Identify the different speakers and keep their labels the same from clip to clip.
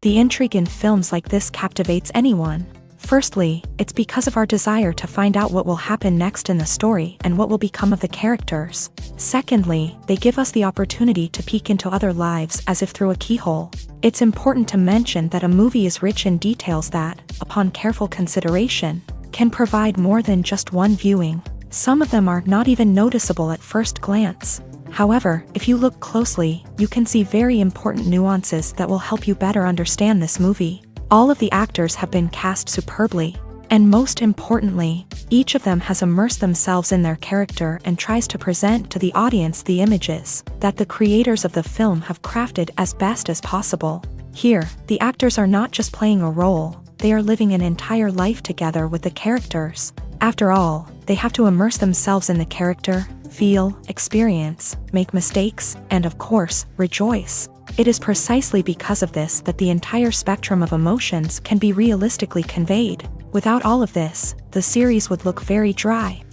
Speaker 1: The intrigue in films like this captivates anyone. Firstly, it's because of our desire to find out what will happen next in the story and what will become of the characters. Secondly, they give us the opportunity to peek into other lives as if through a keyhole. It's important to mention that a movie is rich in details that, upon careful consideration, can provide more than just one viewing. Some of them are not even noticeable at first glance. However, if you look closely, you can see very important nuances that will help you better understand this movie. All of the actors have been cast superbly, and most importantly, each of them has immersed themselves in their character and tries to present to the audience the images that the creators of the film have crafted as best as possible. Here, the actors are not just playing a role, they are living an entire life together with the characters. After all, they have to immerse themselves in the character, feel, experience, make mistakes, and of course, rejoice. It is precisely because of this that the entire spectrum of emotions can be realistically conveyed. Without all of this, the series would look very dry.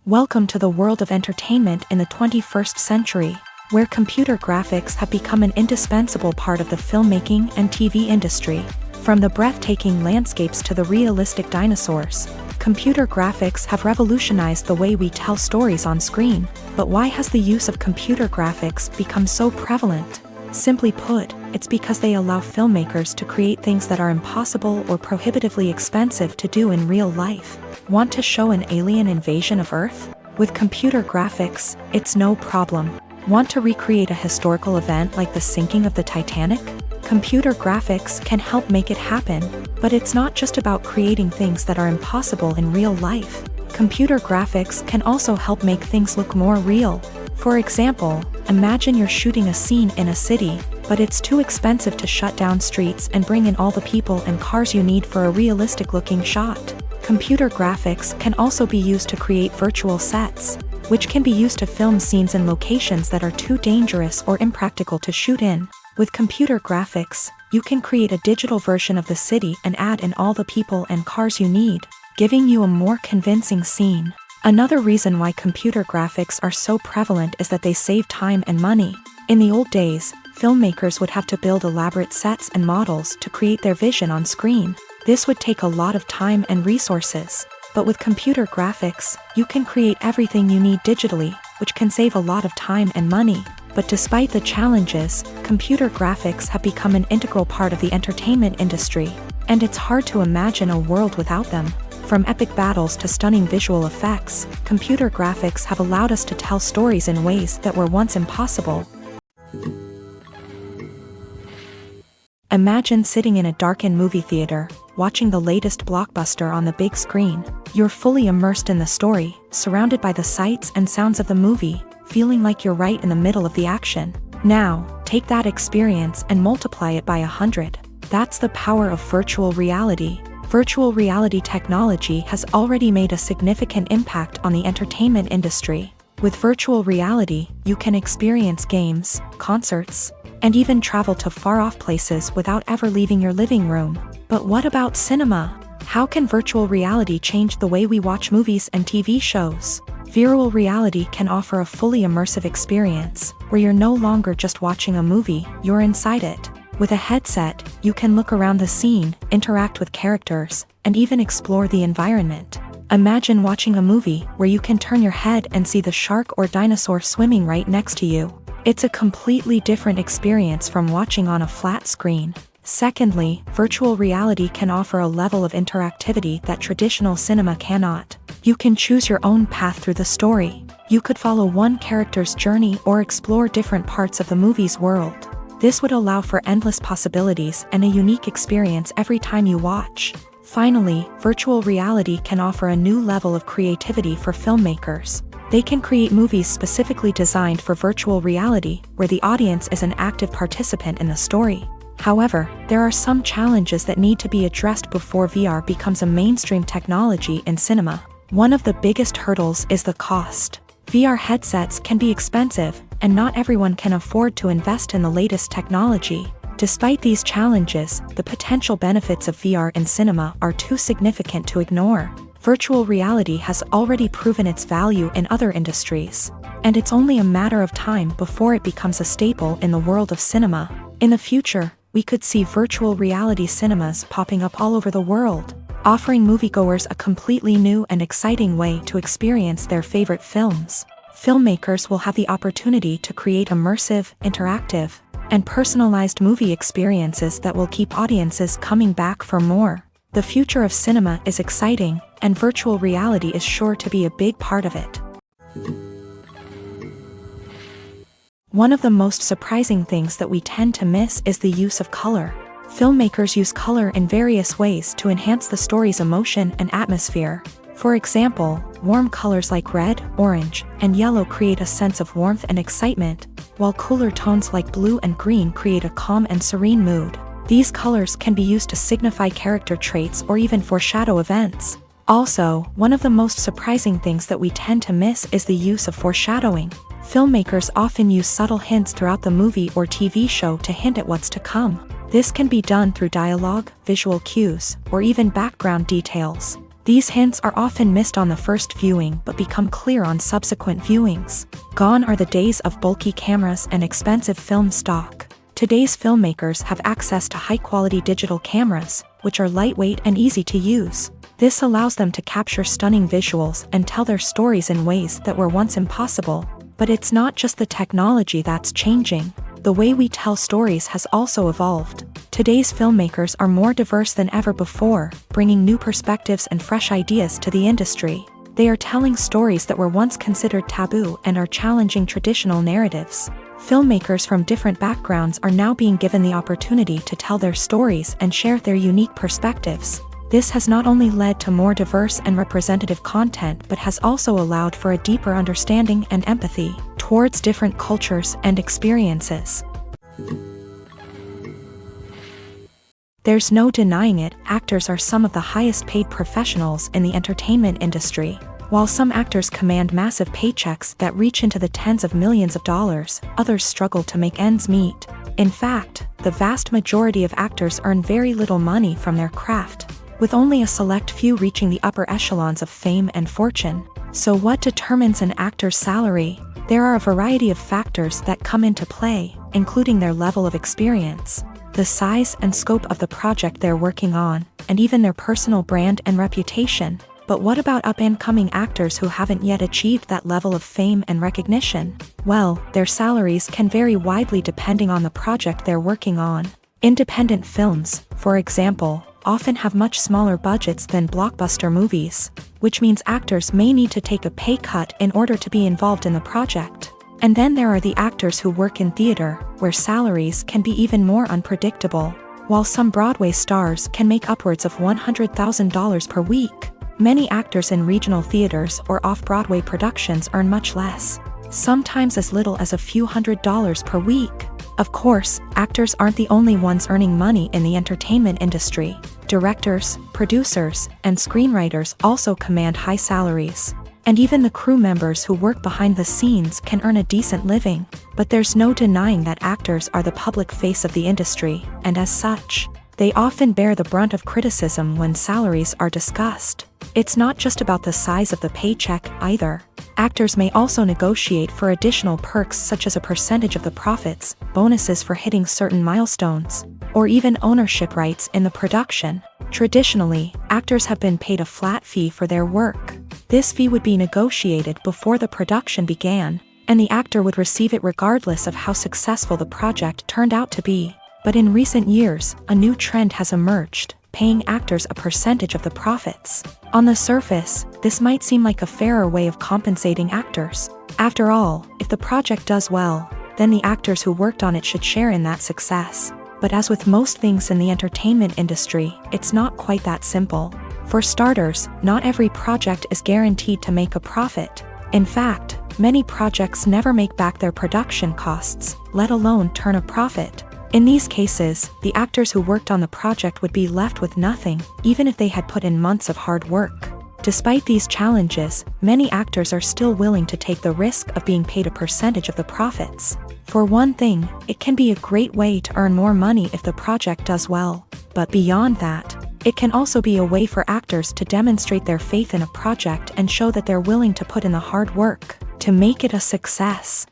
Speaker 1: Welcome to the world of entertainment in the 21st century, where computer graphics have become an indispensable part of the filmmaking and TV industry. From the breathtaking landscapes to the realistic dinosaurs, computer graphics have revolutionized the way we tell stories on screen. But why has the use of computer graphics become so prevalent? Simply put, it's because they allow filmmakers to create things that are impossible or prohibitively expensive to do in real life. Want to show an alien invasion of Earth? With computer graphics, it's no problem. Want to recreate a historical event like the sinking of the Titanic? Computer graphics can help make it happen, but it's not just about creating things that are impossible in real life. Computer graphics can also help make things look more real. For example, imagine you're shooting a scene in a city, but it's too expensive to shut down streets and bring in all the people and cars you need for a realistic-looking shot. Computer graphics can also be used to create virtual sets, which can be used to film scenes in locations that are too dangerous or impractical to shoot in. With computer graphics, you can create a digital version of the city and add in all the people and cars you need, giving you a more convincing scene. Another reason why computer graphics are so prevalent is that they save time and money. In the old days, filmmakers would have to build elaborate sets and models to create their vision on screen. This would take a lot of time and resources. But with computer graphics, you can create everything you need digitally, which can save a lot of time and money. But despite the challenges, computer graphics have become an integral part of the entertainment industry, and it's hard to imagine a world without them. From epic battles to stunning visual effects, computer graphics have allowed us to tell stories in ways that were once impossible. Imagine sitting in a darkened movie theater, watching the latest blockbuster on the big screen. You're fully immersed in the story, surrounded by the sights and sounds of the movie, feeling like you're right in the middle of the action. Now, take that experience and multiply it by 100. That's the power of virtual reality. Virtual reality technology has already made a significant impact on the entertainment industry. With virtual reality, you can experience games, concerts, and even travel to far-off places without ever leaving your living room. But what about cinema? How can virtual reality change the way we watch movies and TV shows? Virtual reality can offer a fully immersive experience, where you're no longer just watching a movie, you're inside it. With a headset, you can look around the scene, interact with characters, and even explore the environment. Imagine watching a movie where you can turn your head and see the shark or dinosaur swimming right next to you. It's a completely different experience from watching on a flat screen. Secondly, virtual reality can offer a level of interactivity that traditional cinema cannot. You can choose your own path through the story. You could follow one character's journey or explore different parts of the movie's world. This would allow for endless possibilities and a unique experience every time you watch. Finally, virtual reality can offer a new level of creativity for filmmakers. They can create movies specifically designed for virtual reality, where the audience is an active participant in the story. However, there are some challenges that need to be addressed before VR becomes a mainstream technology in cinema. One of the biggest hurdles is the cost. VR headsets can be expensive, and not everyone can afford to invest in the latest technology. Despite these challenges, the potential benefits of VR in cinema are too significant to ignore. Virtual reality has already proven its value in other industries. and it's only a matter of time before it becomes a staple in the world of cinema. In the future, we could see virtual reality cinemas popping up all over the world, offering moviegoers a completely new and exciting way to experience their favorite films. Filmmakers will have the opportunity to create immersive, interactive, and personalized movie experiences that will keep audiences coming back for more. The future of cinema is exciting, and virtual reality is sure to be a big part of it. One of the most surprising things that we tend to miss is the use of color. Filmmakers use color in various ways to enhance the story's emotion and atmosphere. For example, warm colors like red, orange, and yellow create a sense of warmth and excitement, while cooler tones like blue and green create a calm and serene mood. These colors can be used to signify character traits or even foreshadow events. Also, one of the most surprising things that we tend to miss is the use of foreshadowing. Filmmakers often use subtle hints throughout the movie or TV show to hint at what's to come. This can be done through dialogue, visual cues, or even background details. These hints are often missed on the first viewing but become clear on subsequent viewings. Gone are the days of bulky cameras and expensive film stock. Today's filmmakers have access to high-quality digital cameras, which are lightweight and easy to use. This allows them to capture stunning visuals and tell their stories in ways that were once impossible. But it's not just the technology that's changing. The way we tell stories has also evolved. Today's filmmakers are more diverse than ever before, bringing new perspectives and fresh ideas to the industry. They are telling stories that were once considered taboo and are challenging traditional narratives. Filmmakers from different backgrounds are now being given the opportunity to tell their stories and share their unique perspectives. This has not only led to more diverse and representative content but has also allowed for a deeper understanding and empathy towards different cultures and experiences. There's no denying it, actors are some of the highest paid professionals in the entertainment industry. While some actors command massive paychecks that reach into the tens of millions of dollars, others struggle to make ends meet. In fact, the vast majority of actors earn very little money from their craft, with only a select few reaching the upper echelons of fame and fortune. So what determines an actor's salary? There are a variety of factors that come into play, including their level of experience, the size and scope of the project they're working on, and even their personal brand and reputation. But what about up-and-coming actors who haven't yet achieved that level of fame and recognition? Well, their salaries can vary widely depending on the project they're working on. Independent films, for example, often have much smaller budgets than blockbuster movies, which means actors may need to take a pay cut in order to be involved in the project. And then there are the actors who work in theater, where salaries can be even more unpredictable. While some Broadway stars can make upwards of $100,000 per week, many actors in regional theaters or off-Broadway productions earn much less, sometimes as little as a few $100s per week. Of course, actors aren't the only ones earning money in the entertainment industry. Directors, producers, and screenwriters also command high salaries. And even the crew members who work behind the scenes can earn a decent living. But there's no denying that actors are the public face of the industry, and as such, they often bear the brunt of criticism when salaries are discussed. It's not just about the size of the paycheck, either. Actors may also negotiate for additional perks such as a percentage of the profits, bonuses for hitting certain milestones, or even ownership rights in the production. Traditionally, actors have been paid a flat fee for their work. This fee would be negotiated before the production began, and the actor would receive it regardless of how successful the project turned out to be. But in recent years, a new trend has emerged, paying actors a percentage of the profits. On the surface, this might seem like a fairer way of compensating actors. After all, if the project does well, then the actors who worked on it should share in that success. But as with most things in the entertainment industry, it's not quite that simple. For starters, not every project is guaranteed to make a profit. In fact, many projects never make back their production costs, let alone turn a profit. In these cases, the actors who worked on the project would be left with nothing, even if they had put in months of hard work. Despite these challenges, many actors are still willing to take the risk of being paid a percentage of the profits. For one thing, it can be a great way to earn more money if the project does well. But beyond that, it can also be a way for actors to demonstrate their faith in a project and show that they're willing to put in the hard work. To to make it a success.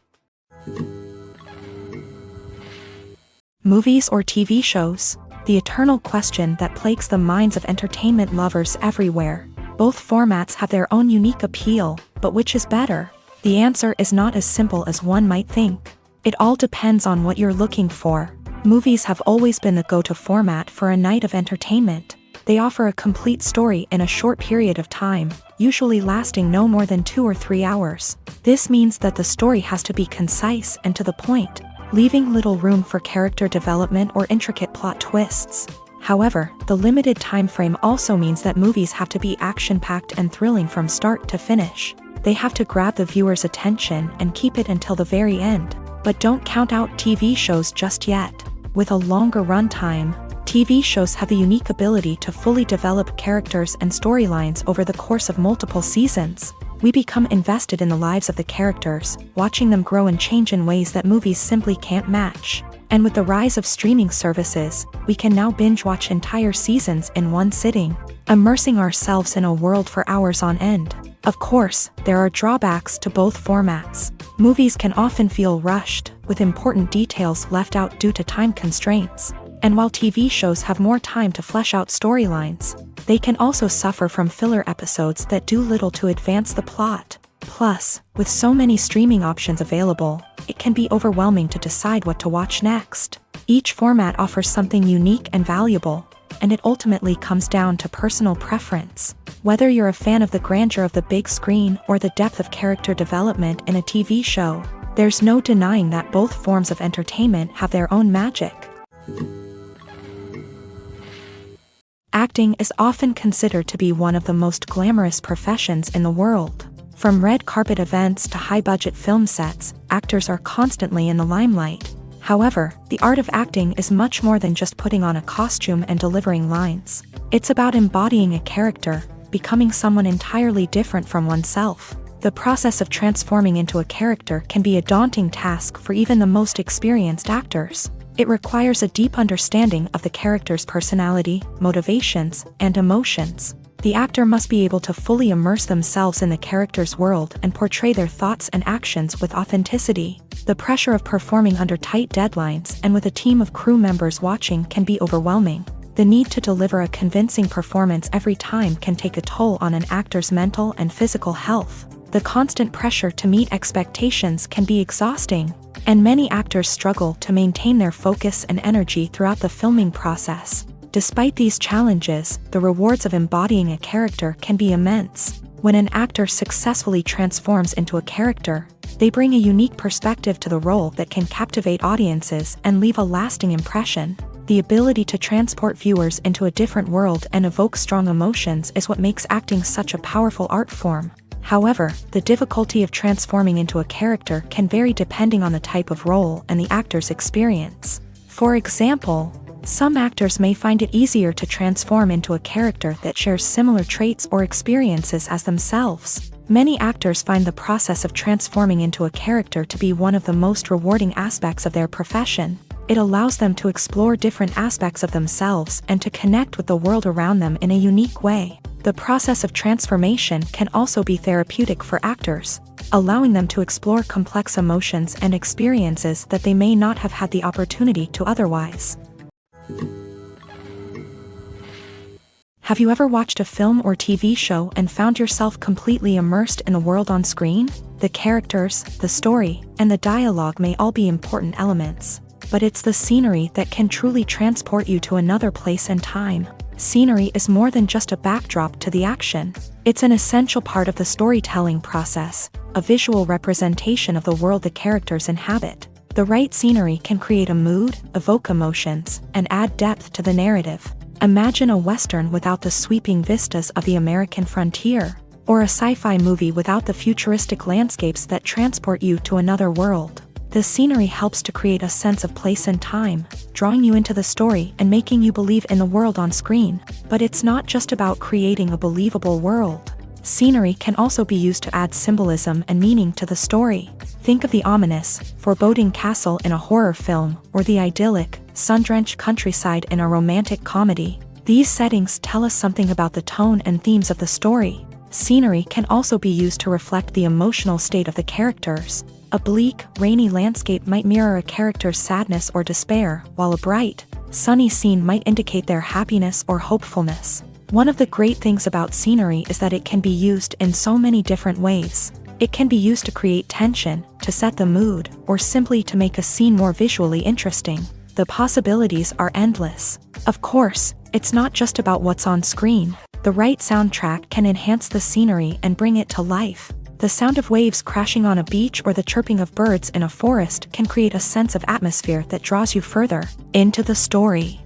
Speaker 1: Movies or TV shows? The eternal question that plagues the minds of entertainment lovers everywhere. Both formats have their own unique appeal, but which is better? The answer is not as simple as one might think. It all depends on what you're looking for. Movies have always been the go-to format for a night of entertainment. They offer a complete story in a short period of time, usually lasting no more than 2 or 3 hours. This means that the story has to be concise and to the point, leaving little room for character development or intricate plot twists. However, the limited time frame also means that movies have to be action-packed and thrilling from start to finish. They have to grab the viewer's attention and keep it until the very end. But don't count out TV shows just yet. With a longer runtime, TV shows have the unique ability to fully develop characters and storylines over the course of multiple seasons. We become invested in the lives of the characters, watching them grow and change in ways that movies simply can't match. And with the rise of streaming services, we can now binge-watch entire seasons in one sitting, immersing ourselves in a world for hours on end. Of course, there are drawbacks to both formats. Movies can often feel rushed, with important details left out due to time constraints. And while TV shows have more time to flesh out storylines, they can also suffer from filler episodes that do little to advance the plot. Plus, with so many streaming options available, it can be overwhelming to decide what to watch next. Each format offers something unique and valuable, and it ultimately comes down to personal preference. Whether you're a fan of the grandeur of the big screen or the depth of character development in a TV show, there's no denying that both forms of entertainment have their own magic. Acting is often considered to be one of the most glamorous professions in the world. From red carpet events to high-budget film sets, actors are constantly in the limelight. However, the art of acting is much more than just putting on a costume and delivering lines. It's about embodying a character, becoming someone entirely different from oneself. The process of transforming into a character can be a daunting task for even the most experienced actors. It requires a deep understanding of the character's personality, motivations, and emotions. The actor must be able to fully immerse themselves in the character's world and portray their thoughts and actions with authenticity. The pressure of performing under tight deadlines and with a team of crew members watching can be overwhelming. The need to deliver a convincing performance every time can take a toll on an actor's mental and physical health. The constant pressure to meet expectations can be exhausting, and many actors struggle to maintain their focus and energy throughout the filming process. Despite these challenges, the rewards of embodying a character can be immense. When an actor successfully transforms into a character, they bring a unique perspective to the role that can captivate audiences and leave a lasting impression. The ability to transport viewers into a different world and evoke strong emotions is what makes acting such a powerful art form. However, the difficulty of transforming into a character can vary depending on the type of role and the actor's experience. For example, some actors may find it easier to transform into a character that shares similar traits or experiences as themselves. Many actors find the process of transforming into a character to be one of the most rewarding aspects of their profession. It allows them to explore different aspects of themselves and to connect with the world around them in a unique way. The process of transformation can also be therapeutic for actors, allowing them to explore complex emotions and experiences that they may not have had the opportunity to otherwise. Have you ever watched a film or TV show and found yourself completely immersed in the world on screen? The characters, the story, and the dialogue may all be important elements, but it's the scenery that can truly transport you to another place and time. Scenery is more than just a backdrop to the action. It's an essential part of the storytelling process, a visual representation of the world the characters inhabit. The right scenery can create a mood, evoke emotions, and add depth to the narrative. Imagine a Western without the sweeping vistas of the American frontier, or a sci-fi movie without the futuristic landscapes that transport you to another world. The scenery helps to create a sense of place and time, drawing you into the story and making you believe in the world on screen. But it's not just about creating a believable world. Scenery can also be used to add symbolism and meaning to the story. Think of the ominous, foreboding castle in a horror film, or the idyllic, sun-drenched countryside in a romantic comedy. These settings tell us something about the tone and themes of the story. Scenery can also be used to reflect the emotional state of the characters. A bleak, rainy landscape might mirror a character's sadness or despair, while a bright, sunny scene might indicate their happiness or hopefulness. One of the great things about scenery is that it can be used in so many different ways. It can be used to create tension, to set the mood, or simply to make a scene more visually interesting. The possibilities are endless. Of course, it's not just about what's on screen. The right soundtrack can enhance the scenery and bring it to life. The sound of waves crashing on a beach or the chirping of birds in a forest can create a sense of atmosphere that draws you further into the story.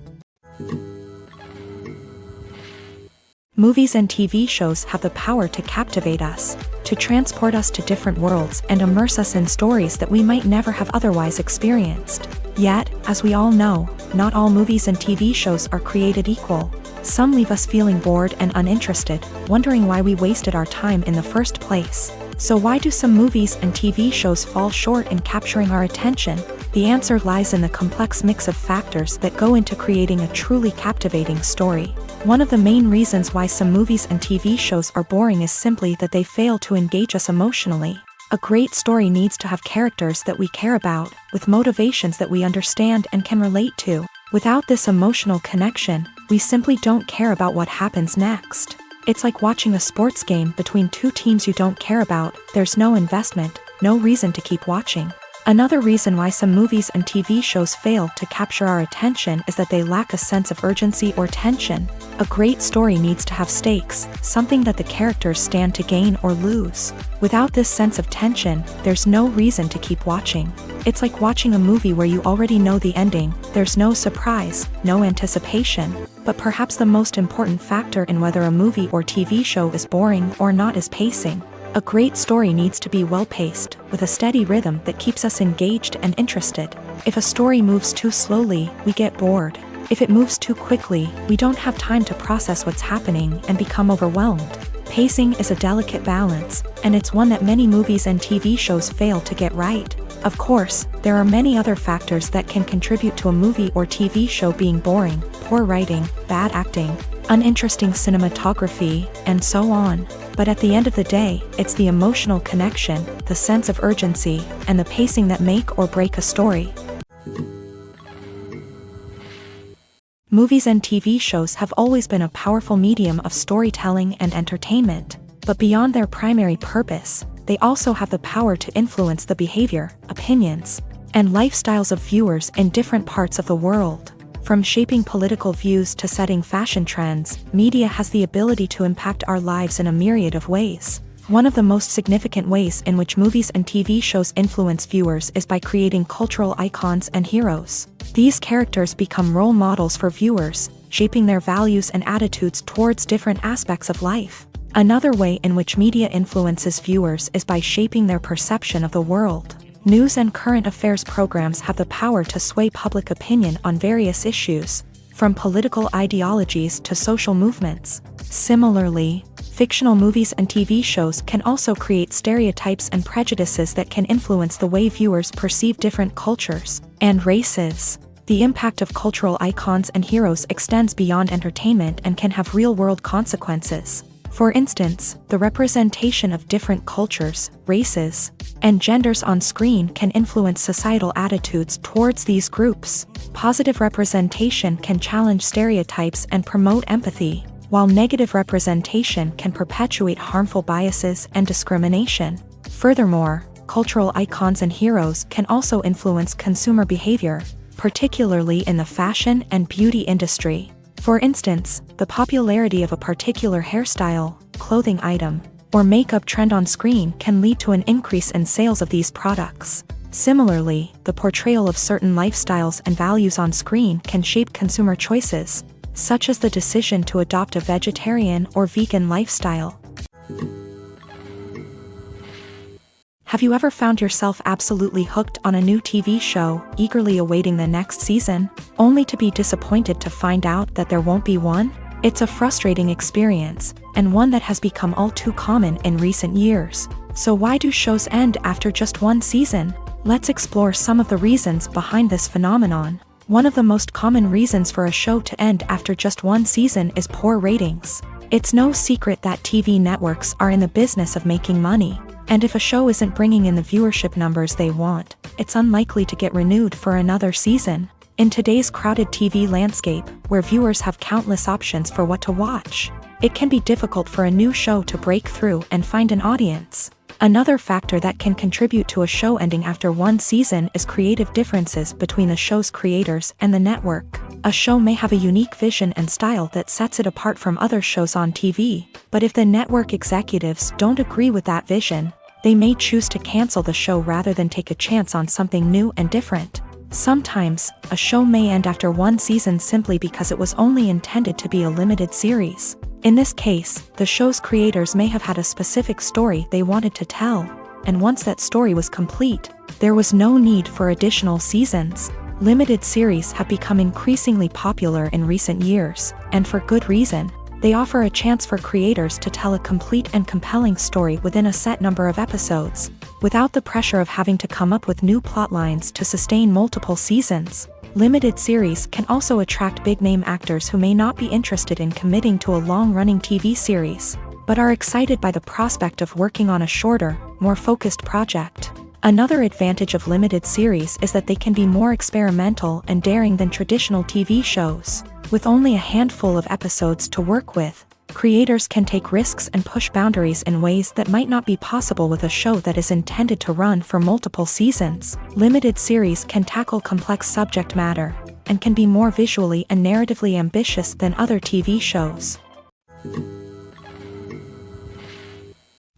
Speaker 1: Movies and TV shows have the power to captivate us, to transport us to different worlds and immerse us in stories that we might never have otherwise experienced. Yet, as we all know, not all movies and TV shows are created equal. Some leave us feeling bored and uninterested, wondering why we wasted our time in the first place. So why do some movies and TV shows fall short in capturing our attention? The answer lies in the complex mix of factors that go into creating a truly captivating story. One of the main reasons why some movies and TV shows are boring is simply that they fail to engage us emotionally. A great story needs to have characters that we care about, with motivations that we understand and can relate to. Without this emotional connection, we simply don't care about what happens next. It's like watching a sports game between two teams you don't care about. There's no investment, no reason to keep watching. Another reason why some movies and TV shows fail to capture our attention is that they lack a sense of urgency or tension. A great story needs to have stakes, something that the characters stand to gain or lose. Without this sense of tension, there's no reason to keep watching. It's like watching a movie where you already know the ending. There's no surprise, no anticipation. But perhaps the most important factor in whether a movie or TV show is boring or not is pacing. A great story needs to be well-paced, with a steady rhythm that keeps us engaged and interested. If a story moves too slowly, we get bored. If it moves too quickly, we don't have time to process what's happening and become overwhelmed. Pacing is a delicate balance, and it's one that many movies and TV shows fail to get right. Of course, there are many other factors that can contribute to a movie or TV show being boring: poor writing, bad acting, uninteresting cinematography, and so on. But at the end of the day, it's the emotional connection, the sense of urgency, and the pacing that make or break a story. Movies and TV shows have always been a powerful medium of storytelling and entertainment, but beyond their primary purpose, they also have the power to influence the behavior, opinions, and lifestyles of viewers in different parts of the world. From shaping political views to setting fashion trends, media has the ability to impact our lives in a myriad of ways. One of the most significant ways in which movies and TV shows influence viewers is by creating cultural icons and heroes. These characters become role models for viewers, shaping their values and attitudes towards different aspects of life. Another way in which media influences viewers is by shaping their perception of the world. News and current affairs programs have the power to sway public opinion on various issues, from political ideologies to social movements. Similarly, fictional movies and TV shows can also create stereotypes and prejudices that can influence the way viewers perceive different cultures and races. The impact of cultural icons and heroes extends beyond entertainment and can have real-world consequences. For instance, the representation of different cultures, races, and genders on screen can influence societal attitudes towards these groups. Positive representation can challenge stereotypes and promote empathy, while negative representation can perpetuate harmful biases and discrimination. Furthermore, cultural icons and heroes can also influence consumer behavior, particularly in the fashion and beauty industry. For instance, the popularity of a particular hairstyle, clothing item, or makeup trend on screen can lead to an increase in sales of these products. Similarly, the portrayal of certain lifestyles and values on screen can shape consumer choices, such as the decision to adopt a vegetarian or vegan lifestyle. Have you ever found yourself absolutely hooked on a new TV show, eagerly awaiting the next season, only to be disappointed to find out that there won't be one? It's a frustrating experience, and one that has become all too common in recent years. So why do shows end after just one season? Let's explore some of the reasons behind this phenomenon. One of the most common reasons for a show to end after just one season is poor ratings. It's no secret that TV networks are in the business of making money, and if a show isn't bringing in the viewership numbers they want, it's unlikely to get renewed for another season. In today's crowded TV landscape, where viewers have countless options for what to watch, it can be difficult for a new show to break through and find an audience. Another factor that can contribute to a show ending after one season is creative differences between the show's creators and the network. A show may have a unique vision and style that sets it apart from other shows on TV, but if the network executives don't agree with that vision, they may choose to cancel the show rather than take a chance on something new and different. Sometimes, a show may end after one season simply because it was only intended to be a limited series. In this case, the show's creators may have had a specific story they wanted to tell, and once that story was complete, there was no need for additional seasons. Limited series have become increasingly popular in recent years, and for good reason. They offer a chance for creators to tell a complete and compelling story within a set number of episodes, without the pressure of having to come up with new plotlines to sustain multiple seasons. Limited series can also attract big-name actors who may not be interested in committing to a long-running TV series, but are excited by the prospect of working on a shorter, more focused project. Another advantage of limited series is that they can be more experimental and daring than traditional TV shows. With only a handful of episodes to work with, creators can take risks and push boundaries in ways that might not be possible with a show that is intended to run for multiple seasons. Limited series can tackle complex subject matter, and can be more visually and narratively ambitious than other TV shows.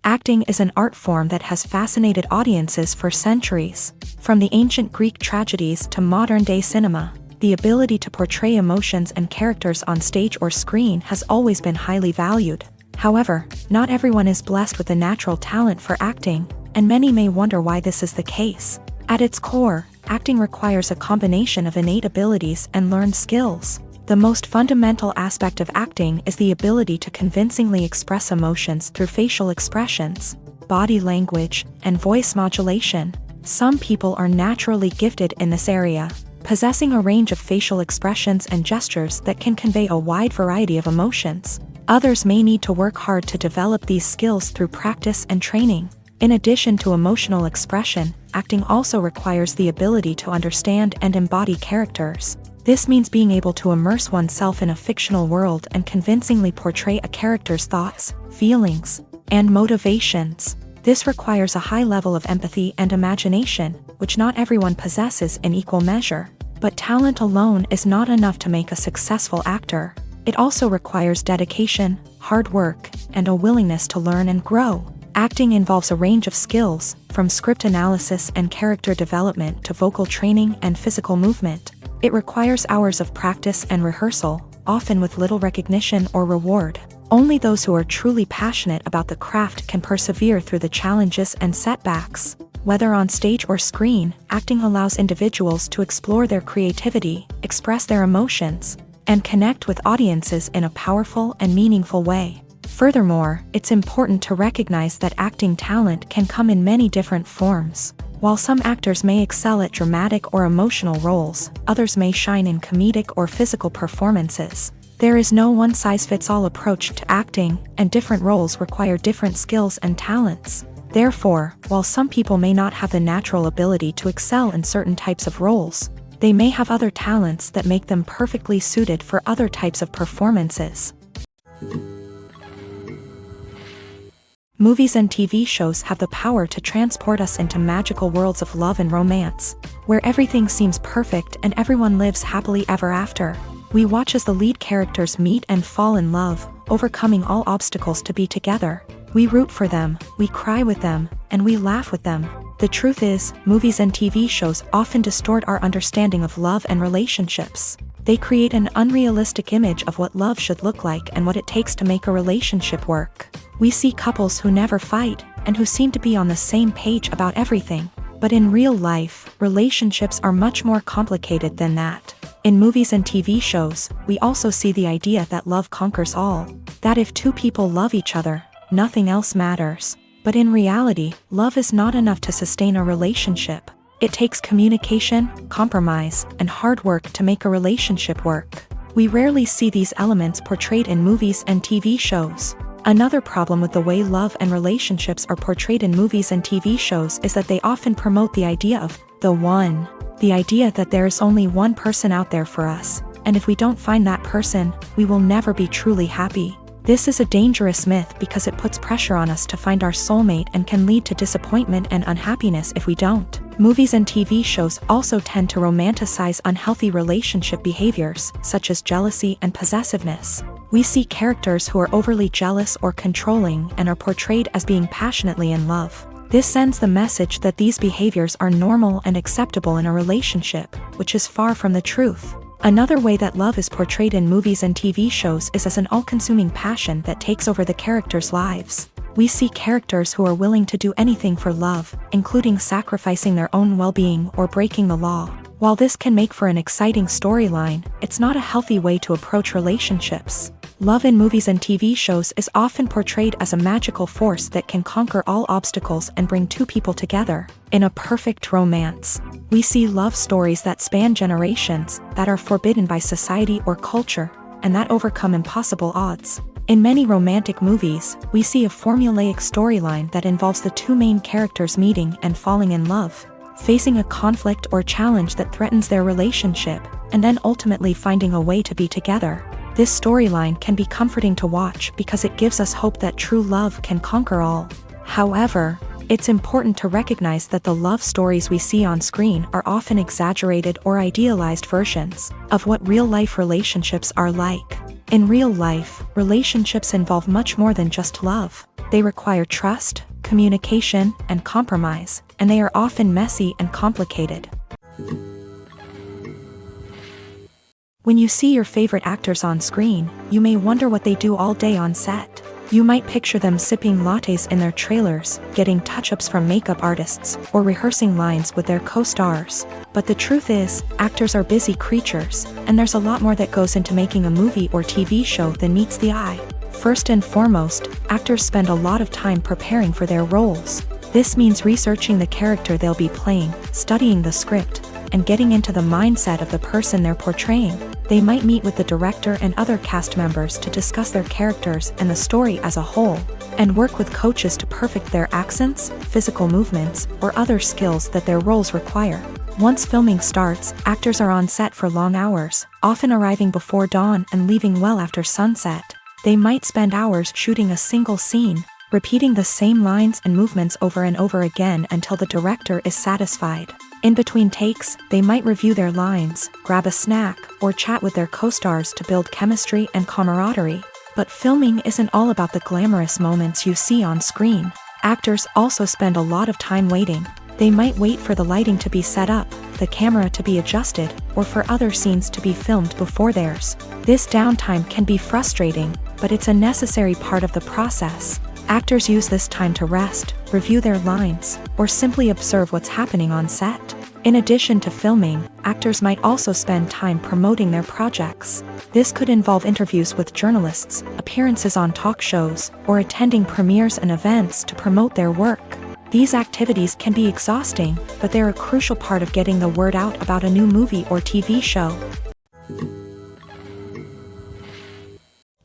Speaker 1: Acting is an art form that has fascinated audiences for centuries. From the ancient Greek tragedies to modern-day cinema, the ability to portray emotions and characters on stage or screen has always been highly valued. However, not everyone is blessed with a natural talent for acting, and many may wonder why this is the case. At its core, acting requires a combination of innate abilities and learned skills. The most fundamental aspect of acting is the ability to convincingly express emotions through facial expressions, body language, and voice modulation. Some people are naturally gifted in this area, possessing a range of facial expressions and gestures that can convey a wide variety of emotions. Others may need to work hard to develop these skills through practice and training. In addition to emotional expression, acting also requires the ability to understand and embody characters. This means being able to immerse oneself in a fictional world and convincingly portray a character's thoughts, feelings, and motivations. This requires a high level of empathy and imagination, which not everyone possesses in equal measure. But talent alone is not enough to make a successful actor. It also requires dedication, hard work, and a willingness to learn and grow. Acting involves a range of skills, from script analysis and character development to vocal training and physical movement. It requires hours of practice and rehearsal, often with little recognition or reward. Only those who are truly passionate about the craft can persevere through the challenges and setbacks. Whether on stage or screen, acting allows individuals to explore their creativity, express their emotions, and connect with audiences in a powerful and meaningful way. Furthermore, it's important to recognize that acting talent can come in many different forms. While some actors may excel at dramatic or emotional roles, others may shine in comedic or physical performances. There is no one-size-fits-all approach to acting, and different roles require different skills and talents. Therefore, while some people may not have the natural ability to excel in certain types of roles, they may have other talents that make them perfectly suited for other types of performances. Movies and TV shows have the power to transport us into magical worlds of love and romance, where everything seems perfect and everyone lives happily ever after. We watch as the lead characters meet and fall in love, overcoming all obstacles to be together. We root for them, we cry with them, and we laugh with them. The truth is, movies and TV shows often distort our understanding of love and relationships. They create an unrealistic image of what love should look like and what it takes to make a relationship work. We see couples who never fight, and who seem to be on the same page about everything. But in real life, relationships are much more complicated than that. In movies and TV shows, we also see the idea that love conquers all. That if two people love each other, nothing else matters. But in reality, love is not enough to sustain a relationship. It takes communication, compromise, and hard work to make a relationship work. We rarely see these elements portrayed in movies and TV shows. Another problem with the way love and relationships are portrayed in movies and TV shows is that they often promote the idea of the one. The idea that there is only one person out there for us, and if we don't find that person, we will never be truly happy. This is a dangerous myth because it puts pressure on us to find our soulmate and can lead to disappointment and unhappiness if we don't. Movies and TV shows also tend to romanticize unhealthy relationship behaviors, such as jealousy and possessiveness. We see characters who are overly jealous or controlling and are portrayed as being passionately in love. This sends the message that these behaviors are normal and acceptable in a relationship, which is far from the truth. Another way that love is portrayed in movies and TV shows is as an all-consuming passion that takes over the characters' lives. We see characters who are willing to do anything for love, including sacrificing their own well-being or breaking the law. While this can make for an exciting storyline, it's not a healthy way to approach relationships. Love in movies and TV shows is often portrayed as a magical force that can conquer all obstacles and bring two people together. In a perfect romance, we see love stories that span generations, that are forbidden by society or culture, and that overcome impossible odds. In many romantic movies, we see a formulaic storyline that involves the two main characters meeting and falling in love, facing a conflict or challenge that threatens their relationship, and then ultimately finding a way to be together. This storyline can be comforting to watch because it gives us hope that true love can conquer all. However, it's important to recognize that the love stories we see on screen are often exaggerated or idealized versions of what real-life relationships are like. In real life, relationships involve much more than just love. They require trust, communication, and compromise, and they are often messy and complicated. When you see your favorite actors on screen, you may wonder what they do all day on set. You might picture them sipping lattes in their trailers, getting touch-ups from makeup artists, or rehearsing lines with their co-stars. But the truth is, actors are busy creatures, and there's a lot more that goes into making a movie or TV show than meets the eye. First and foremost, actors spend a lot of time preparing for their roles. This means researching the character they'll be playing, studying the script, and getting into the mindset of the person they're portraying. They might meet with the director and other cast members to discuss their characters and the story as a whole, and work with coaches to perfect their accents, physical movements, or other skills that their roles require. Once filming starts, actors are on set for long hours, often arriving before dawn and leaving well after sunset. They might spend hours shooting a single scene, repeating the same lines and movements over and over again until the director is satisfied. In between takes, they might review their lines, grab a snack, or chat with their co-stars to build chemistry and camaraderie. But filming isn't all about the glamorous moments you see on screen. Actors also spend a lot of time waiting. They might wait for the lighting to be set up, the camera to be adjusted, or for other scenes to be filmed before theirs. This downtime can be frustrating, but it's a necessary part of the process. Actors use this time to rest, review their lines, or simply observe what's happening on set. In addition to filming, actors might also spend time promoting their projects. This could involve interviews with journalists, appearances on talk shows, or attending premieres and events to promote their work. These activities can be exhausting, but they're a crucial part of getting the word out about a new movie or TV show.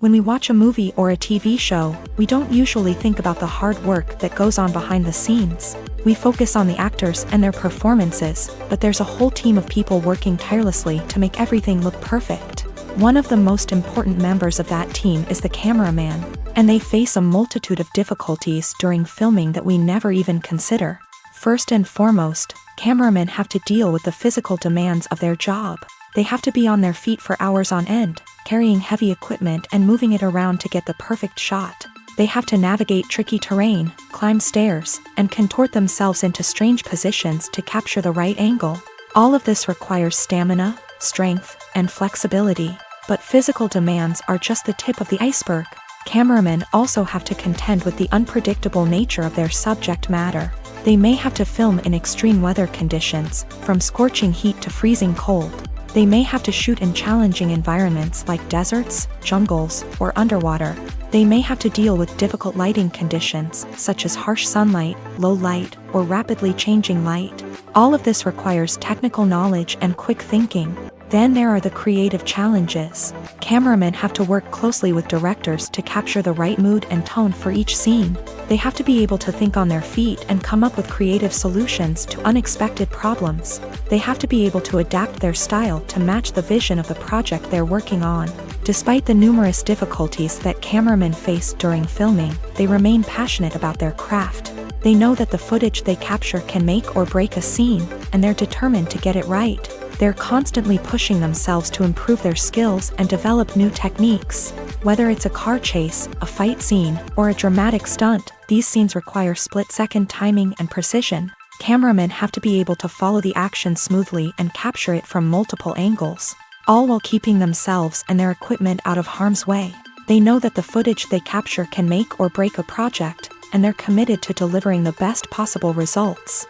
Speaker 1: When we watch a movie or a TV show, we don't usually think about the hard work that goes on behind the scenes. We focus on the actors and their performances, but there's a whole team of people working tirelessly to make everything look perfect. One of the most important members of that team is the cameraman, and they face a multitude of difficulties during filming that we never even consider. First and foremost, cameramen have to deal with the physical demands of their job. They have to be on their feet for hours on end, carrying heavy equipment and moving it around to get the perfect shot. They have to navigate tricky terrain, climb stairs, and contort themselves into strange positions to capture the right angle. All of this requires stamina, strength, and flexibility. But physical demands are just the tip of the iceberg. Cameramen also have to contend with the unpredictable nature of their subject matter. They may have to film in extreme weather conditions, from scorching heat to freezing cold. They may have to shoot in challenging environments like deserts, jungles, or underwater. They may have to deal with difficult lighting conditions, such as harsh sunlight, low light, or rapidly changing light. All of this requires technical knowledge and quick thinking. Then there are the creative challenges. Cameramen have to work closely with directors to capture the right mood and tone for each scene. They have to be able to think on their feet and come up with creative solutions to unexpected problems. They have to be able to adapt their style to match the vision of the project they're working on. Despite the numerous difficulties that cameramen face during filming, they remain passionate about their craft. They know that the footage they capture can make or break a scene, and they're determined to get it right. They're constantly pushing themselves to improve their skills and develop new techniques. Whether it's a car chase, a fight scene, or a dramatic stunt, these scenes require split-second timing and precision. Cameramen have to be able to follow the action smoothly and capture it from multiple angles, all while keeping themselves and their equipment out of harm's way. They know that the footage they capture can make or break a project, and they're committed to delivering the best possible results.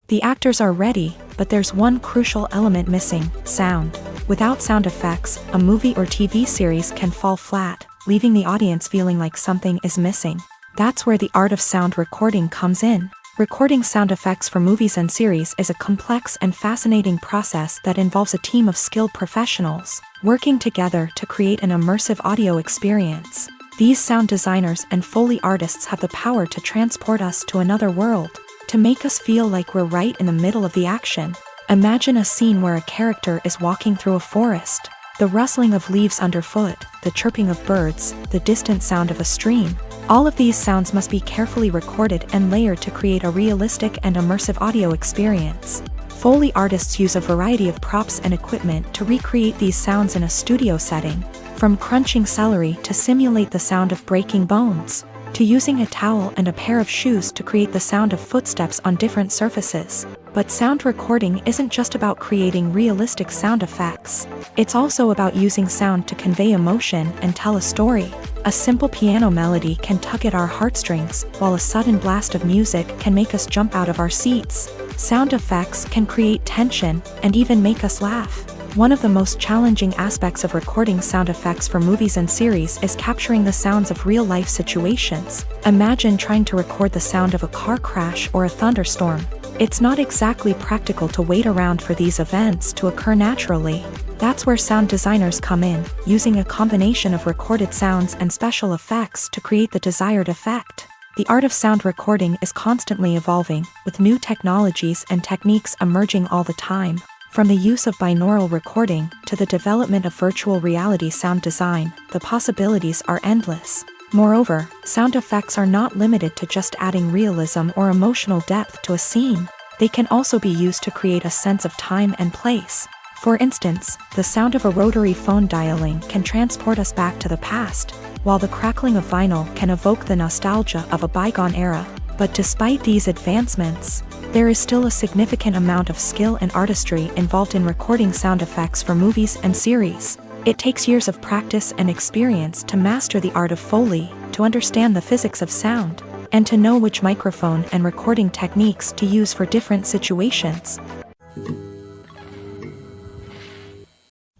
Speaker 1: The actors are ready, but there's one crucial element missing: sound. Without sound effects, a movie or TV series can fall flat, leaving the audience feeling like something is missing. That's where the art of sound recording comes in. Recording sound effects for movies and series is a complex and fascinating process that involves a team of skilled professionals working together to create an immersive audio experience. These sound designers and Foley artists have the power to transport us to another world, to make us feel like we're right in the middle of the action. Imagine a scene where a character is walking through a forest. The rustling of leaves underfoot, the chirping of birds, the distant sound of a stream. All of these sounds must be carefully recorded and layered to create a realistic and immersive audio experience. Foley artists use a variety of props and equipment to recreate these sounds in a studio setting, from crunching celery to simulate the sound of breaking bones, to using a towel and a pair of shoes to create the sound of footsteps on different surfaces. But sound recording isn't just about creating realistic sound effects. It's also about using sound to convey emotion and tell a story. A simple piano melody can tug at our heartstrings, while a sudden blast of music can make us jump out of our seats. Sound effects can create tension and even make us laugh. One of the most challenging aspects of recording sound effects for movies and series is capturing the sounds of real-life situations. Imagine trying to record the sound of a car crash or a thunderstorm. It's not exactly practical to wait around for these events to occur naturally. That's where sound designers come in, using a combination of recorded sounds and special effects to create the desired effect. The art of sound recording is constantly evolving, with new technologies and techniques emerging all the time. From the use of binaural recording to the development of virtual reality sound design, the possibilities are endless. Moreover, sound effects are not limited to just adding realism or emotional depth to a scene. They can also be used to create a sense of time and place. For instance, the sound of a rotary phone dialing can transport us back to the past, while the crackling of vinyl can evoke the nostalgia of a bygone era. But despite these advancements, there is still a significant amount of skill and artistry involved in recording sound effects for movies and series. It takes years of practice and experience to master the art of Foley, to understand the physics of sound, and to know which microphone and recording techniques to use for different situations.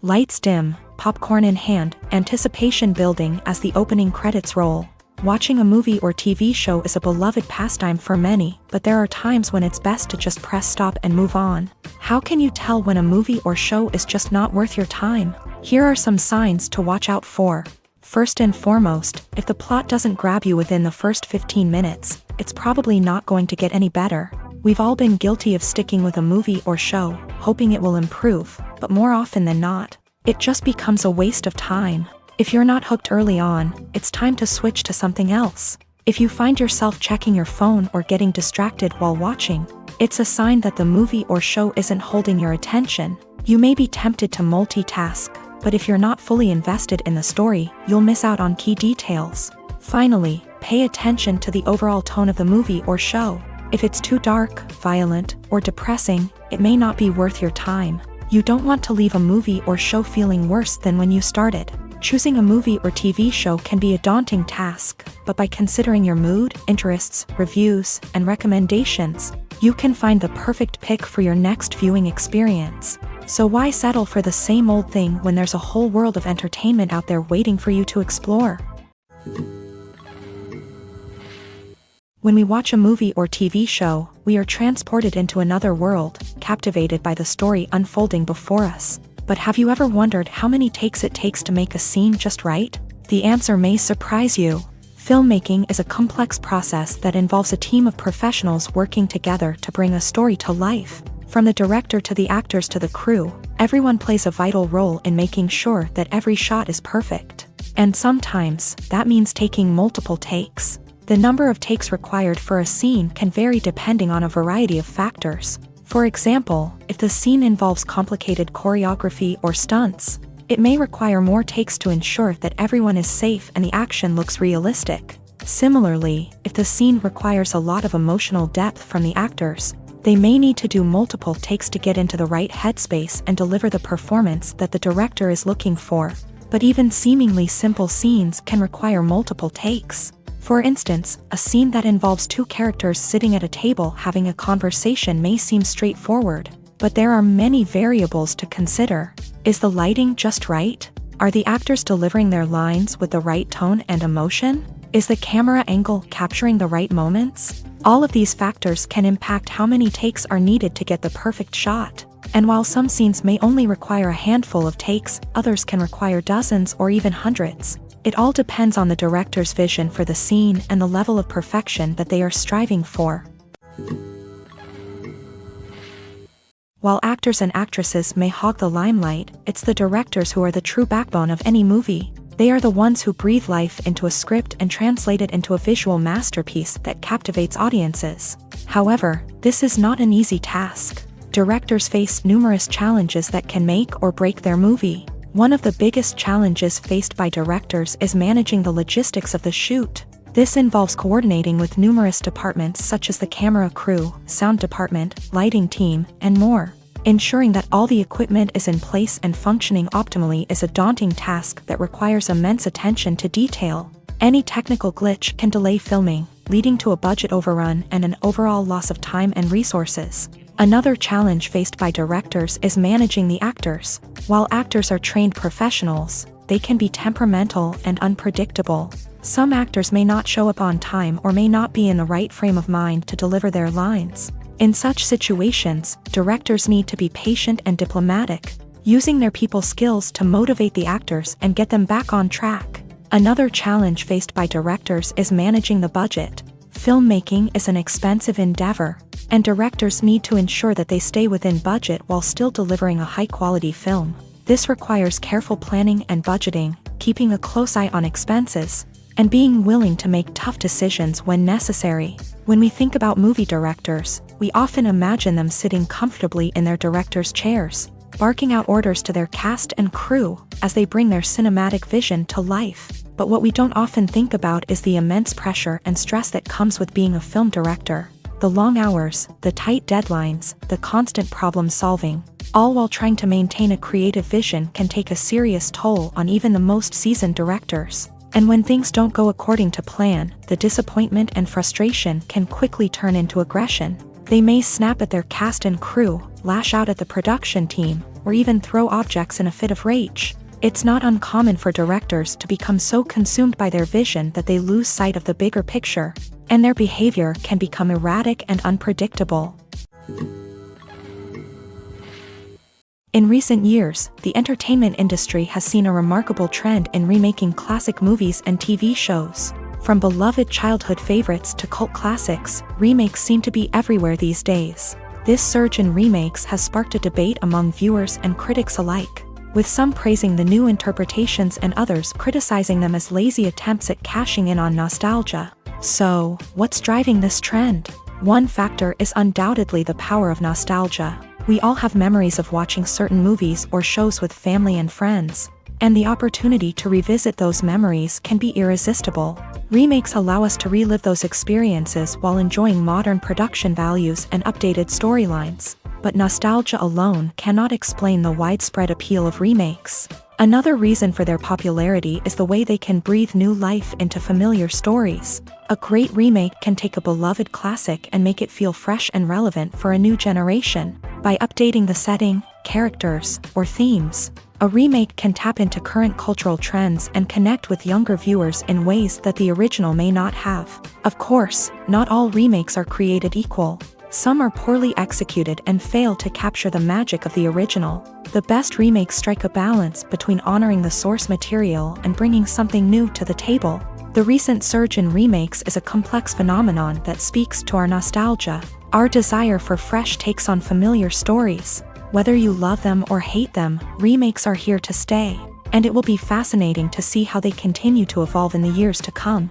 Speaker 1: Lights dim, popcorn in hand, anticipation building as the opening credits roll. Watching a movie or TV show is a beloved pastime for many, but there are times when it's best to just press stop and move on. How can you tell when a movie or show is just not worth your time? Here are some signs to watch out for. First and foremost, if the plot doesn't grab you within the first 15 minutes, it's probably not going to get any better. We've all been guilty of sticking with a movie or show, hoping it will improve, but more often than not, it just becomes a waste of time. If you're not hooked early on, it's time to switch to something else. If you find yourself checking your phone or getting distracted while watching, it's a sign that the movie or show isn't holding your attention. You may be tempted to multitask, but if you're not fully invested in the story, you'll miss out on key details. Finally, pay attention to the overall tone of the movie or show. If it's too dark, violent, or depressing, it may not be worth your time. You don't want to leave a movie or show feeling worse than when you started. Choosing a movie or TV show can be a daunting task, but by considering your mood, interests, reviews, and recommendations, you can find the perfect pick for your next viewing experience. So why settle for the same old thing when there's a whole world of entertainment out there waiting for you to explore? When we watch a movie or TV show, we are transported into another world, captivated by the story unfolding before us. But have you ever wondered how many takes it takes to make a scene just right? The answer may surprise you. Filmmaking is a complex process that involves a team of professionals working together to bring a story to life. From the director to the actors to the crew, everyone plays a vital role in making sure that every shot is perfect. And sometimes, that means taking multiple takes. The number of takes required for a scene can vary depending on a variety of factors. For example, if the scene involves complicated choreography or stunts, it may require more takes to ensure that everyone is safe and the action looks realistic. Similarly, if the scene requires a lot of emotional depth from the actors, they may need to do multiple takes to get into the right headspace and deliver the performance that the director is looking for. But even seemingly simple scenes can require multiple takes. For instance, a scene that involves two characters sitting at a table having a conversation may seem straightforward, but there are many variables to consider. Is the lighting just right? Are the actors delivering their lines with the right tone and emotion? Is the camera angle capturing the right moments? All of these factors can impact how many takes are needed to get the perfect shot. And while some scenes may only require a handful of takes, others can require dozens or even hundreds. It all depends on the director's vision for the scene and the level of perfection that they are striving for. While actors and actresses may hog the limelight, it's the directors who are the true backbone of any movie. They are the ones who breathe life into a script and translate it into a visual masterpiece that captivates audiences. However, this is not an easy task. Directors face numerous challenges that can make or break their movie. One of the biggest challenges faced by directors is managing the logistics of the shoot. This involves coordinating with numerous departments such as the camera crew, sound department, lighting team, and more. Ensuring that all the equipment is in place and functioning optimally is a daunting task that requires immense attention to detail. Any technical glitch can delay filming, leading to a budget overrun and an overall loss of time and resources. Another challenge faced by directors is managing the actors. While actors are trained professionals, they can be temperamental and unpredictable. Some actors may not show up on time or may not be in the right frame of mind to deliver their lines. In such situations, directors need to be patient and diplomatic, using their people skills to motivate the actors and get them back on track. Another challenge faced by directors is managing the budget. Filmmaking is an expensive endeavor, and directors need to ensure that they stay within budget while still delivering a high-quality film. This requires careful planning and budgeting, keeping a close eye on expenses, and being willing to make tough decisions when necessary. When we think about movie directors, we often imagine them sitting comfortably in their director's chairs, barking out orders to their cast and crew as they bring their cinematic vision to life. But what we don't often think about is the immense pressure and stress that comes with being a film director. The long hours, the tight deadlines, the constant problem solving, all while trying to maintain a creative vision can take a serious toll on even the most seasoned directors. And when things don't go according to plan, the disappointment and frustration can quickly turn into aggression. They may snap at their cast and crew, lash out at the production team, or even throw objects in a fit of rage. It's not uncommon for directors to become so consumed by their vision that they lose sight of the bigger picture, and their behavior can become erratic and unpredictable. In recent years, the entertainment industry has seen a remarkable trend in remaking classic movies and TV shows. From beloved childhood favorites to cult classics, remakes seem to be everywhere these days. This surge in remakes has sparked a debate among viewers and critics alike, with some praising the new interpretations and others criticizing them as lazy attempts at cashing in on nostalgia. So, what's driving this trend? One factor is undoubtedly the power of nostalgia. We all have memories of watching certain movies or shows with family and friends, and the opportunity to revisit those memories can be irresistible. Remakes allow us to relive those experiences while enjoying modern production values and updated storylines. But nostalgia alone cannot explain the widespread appeal of remakes. Another reason for their popularity is the way they can breathe new life into familiar stories. A great remake can take a beloved classic and make it feel fresh and relevant for a new generation. By updating the setting, characters, or themes. A remake can tap into current cultural trends and connect with younger viewers in ways that the original may not have. Of course, not all remakes are created equal. Some are poorly executed and fail to capture the magic of the original. The best remakes strike a balance between honoring the source material and bringing something new to the table. The recent surge in remakes is a complex phenomenon that speaks to our nostalgia, our desire for fresh takes on familiar stories. Whether you love them or hate them, remakes are here to stay, and it will be fascinating to see how they continue to evolve in the years to come.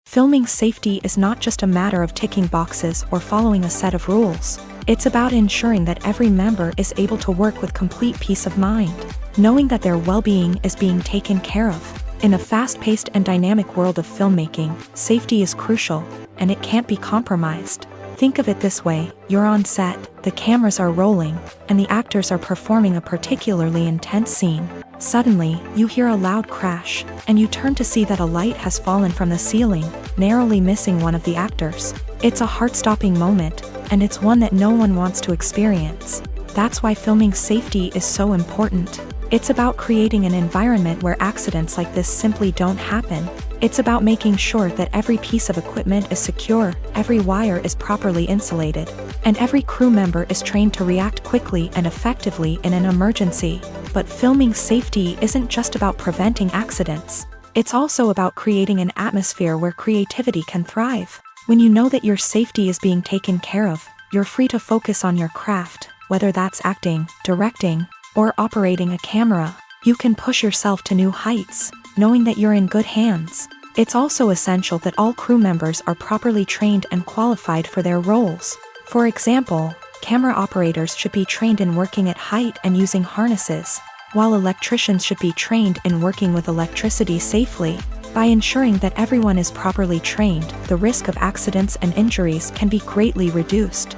Speaker 1: Filming safety is not just a matter of ticking boxes or following a set of rules. It's about ensuring that every member is able to work with complete peace of mind, knowing that their well-being is being taken care of. In a fast-paced and dynamic world of filmmaking, safety is crucial, and it can't be compromised. Think of it this way: you're on set, the cameras are rolling, and the actors are performing a particularly intense scene. Suddenly, you hear a loud crash, and you turn to see that a light has fallen from the ceiling, narrowly missing one of the actors. It's a heart-stopping moment, and it's one that no one wants to experience. That's why filming safety is so important. It's about creating an environment where accidents like this simply don't happen. It's about making sure that every piece of equipment is secure, every wire is properly insulated, and every crew member is trained to react quickly and effectively in an emergency. But filming safety isn't just about preventing accidents. It's also about creating an atmosphere where creativity can thrive. When you know that your safety is being taken care of, you're free to focus on your craft, whether that's acting, directing, or operating a camera. You can push yourself to new heights, knowing that you're in good hands. It's also essential that all crew members are properly trained and qualified for their roles. For example, camera operators should be trained in working at height and using harnesses, while electricians should be trained in working with electricity safely. By ensuring that everyone is properly trained, the risk of accidents and injuries can be greatly reduced.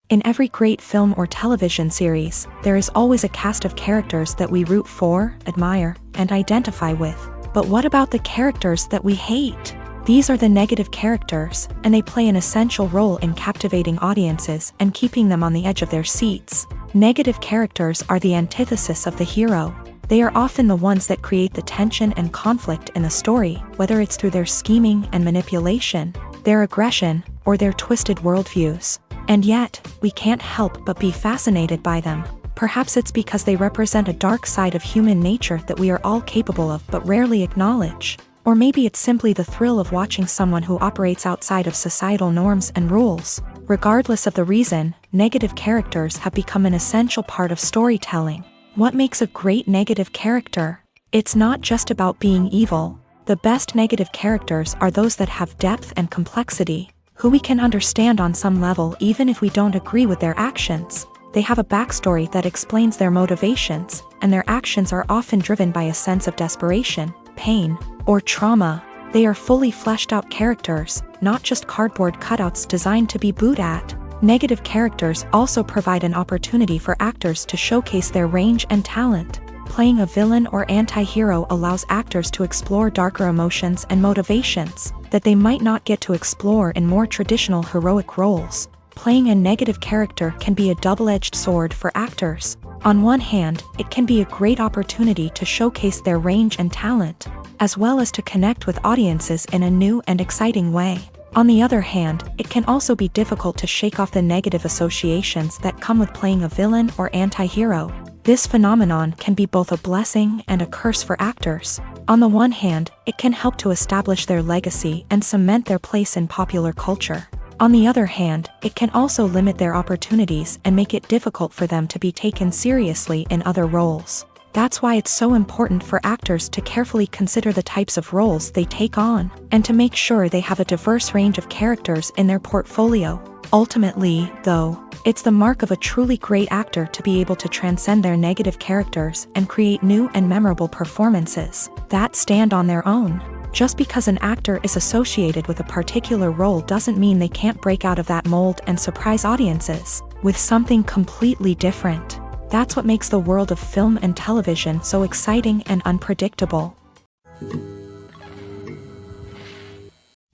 Speaker 1: In every great film or television series, there is always a cast of characters that we root for, admire, and identify with. But what about the characters that we hate? These are the negative characters, and they play an essential role in captivating audiences and keeping them on the edge of their seats. Negative characters are the antithesis of the hero. They are often the ones that create the tension and conflict in the story, whether it's through their scheming and manipulation, their aggression, or their twisted worldviews. And yet, we can't help but be fascinated by them. Perhaps it's because they represent a dark side of human nature that we are all capable of but rarely acknowledge. Or maybe it's simply the thrill of watching someone who operates outside of societal norms and rules. Regardless of the reason, negative characters have become an essential part of storytelling. What makes a great negative character? It's not just about being evil. The best negative characters are those that have depth and complexity, who we can understand on some level even if we don't agree with their actions. They have a backstory that explains their motivations, and their actions are often driven by a sense of desperation, pain, or trauma. They are fully fleshed out characters, not just cardboard cutouts designed to be booed at. Negative characters also provide an opportunity for actors to showcase their range and talent. Playing a villain or anti-hero allows actors to explore darker emotions and motivations that they might not get to explore in more traditional heroic roles. Playing a negative character can be a double-edged sword for actors. On one hand, it can be a great opportunity to showcase their range and talent, as well as to connect with audiences in a new and exciting way. On the other hand, it can also be difficult to shake off the negative associations that come with playing a villain or anti-hero. This phenomenon can be both a blessing and a curse for actors. On the one hand, it can help to establish their legacy and cement their place in popular culture. On the other hand, it can also limit their opportunities and make it difficult for them to be taken seriously in other roles. That's why it's so important for actors to carefully consider the types of roles they take on, and to make sure they have a diverse range of characters in their portfolio. Ultimately, though, it's the mark of a truly great actor to be able to transcend their negative characters and create new and memorable performances that stand on their own. Just because an actor is associated with a particular role doesn't mean they can't break out of that mold and surprise audiences with something completely different. That's what makes the world of film and television so exciting and unpredictable.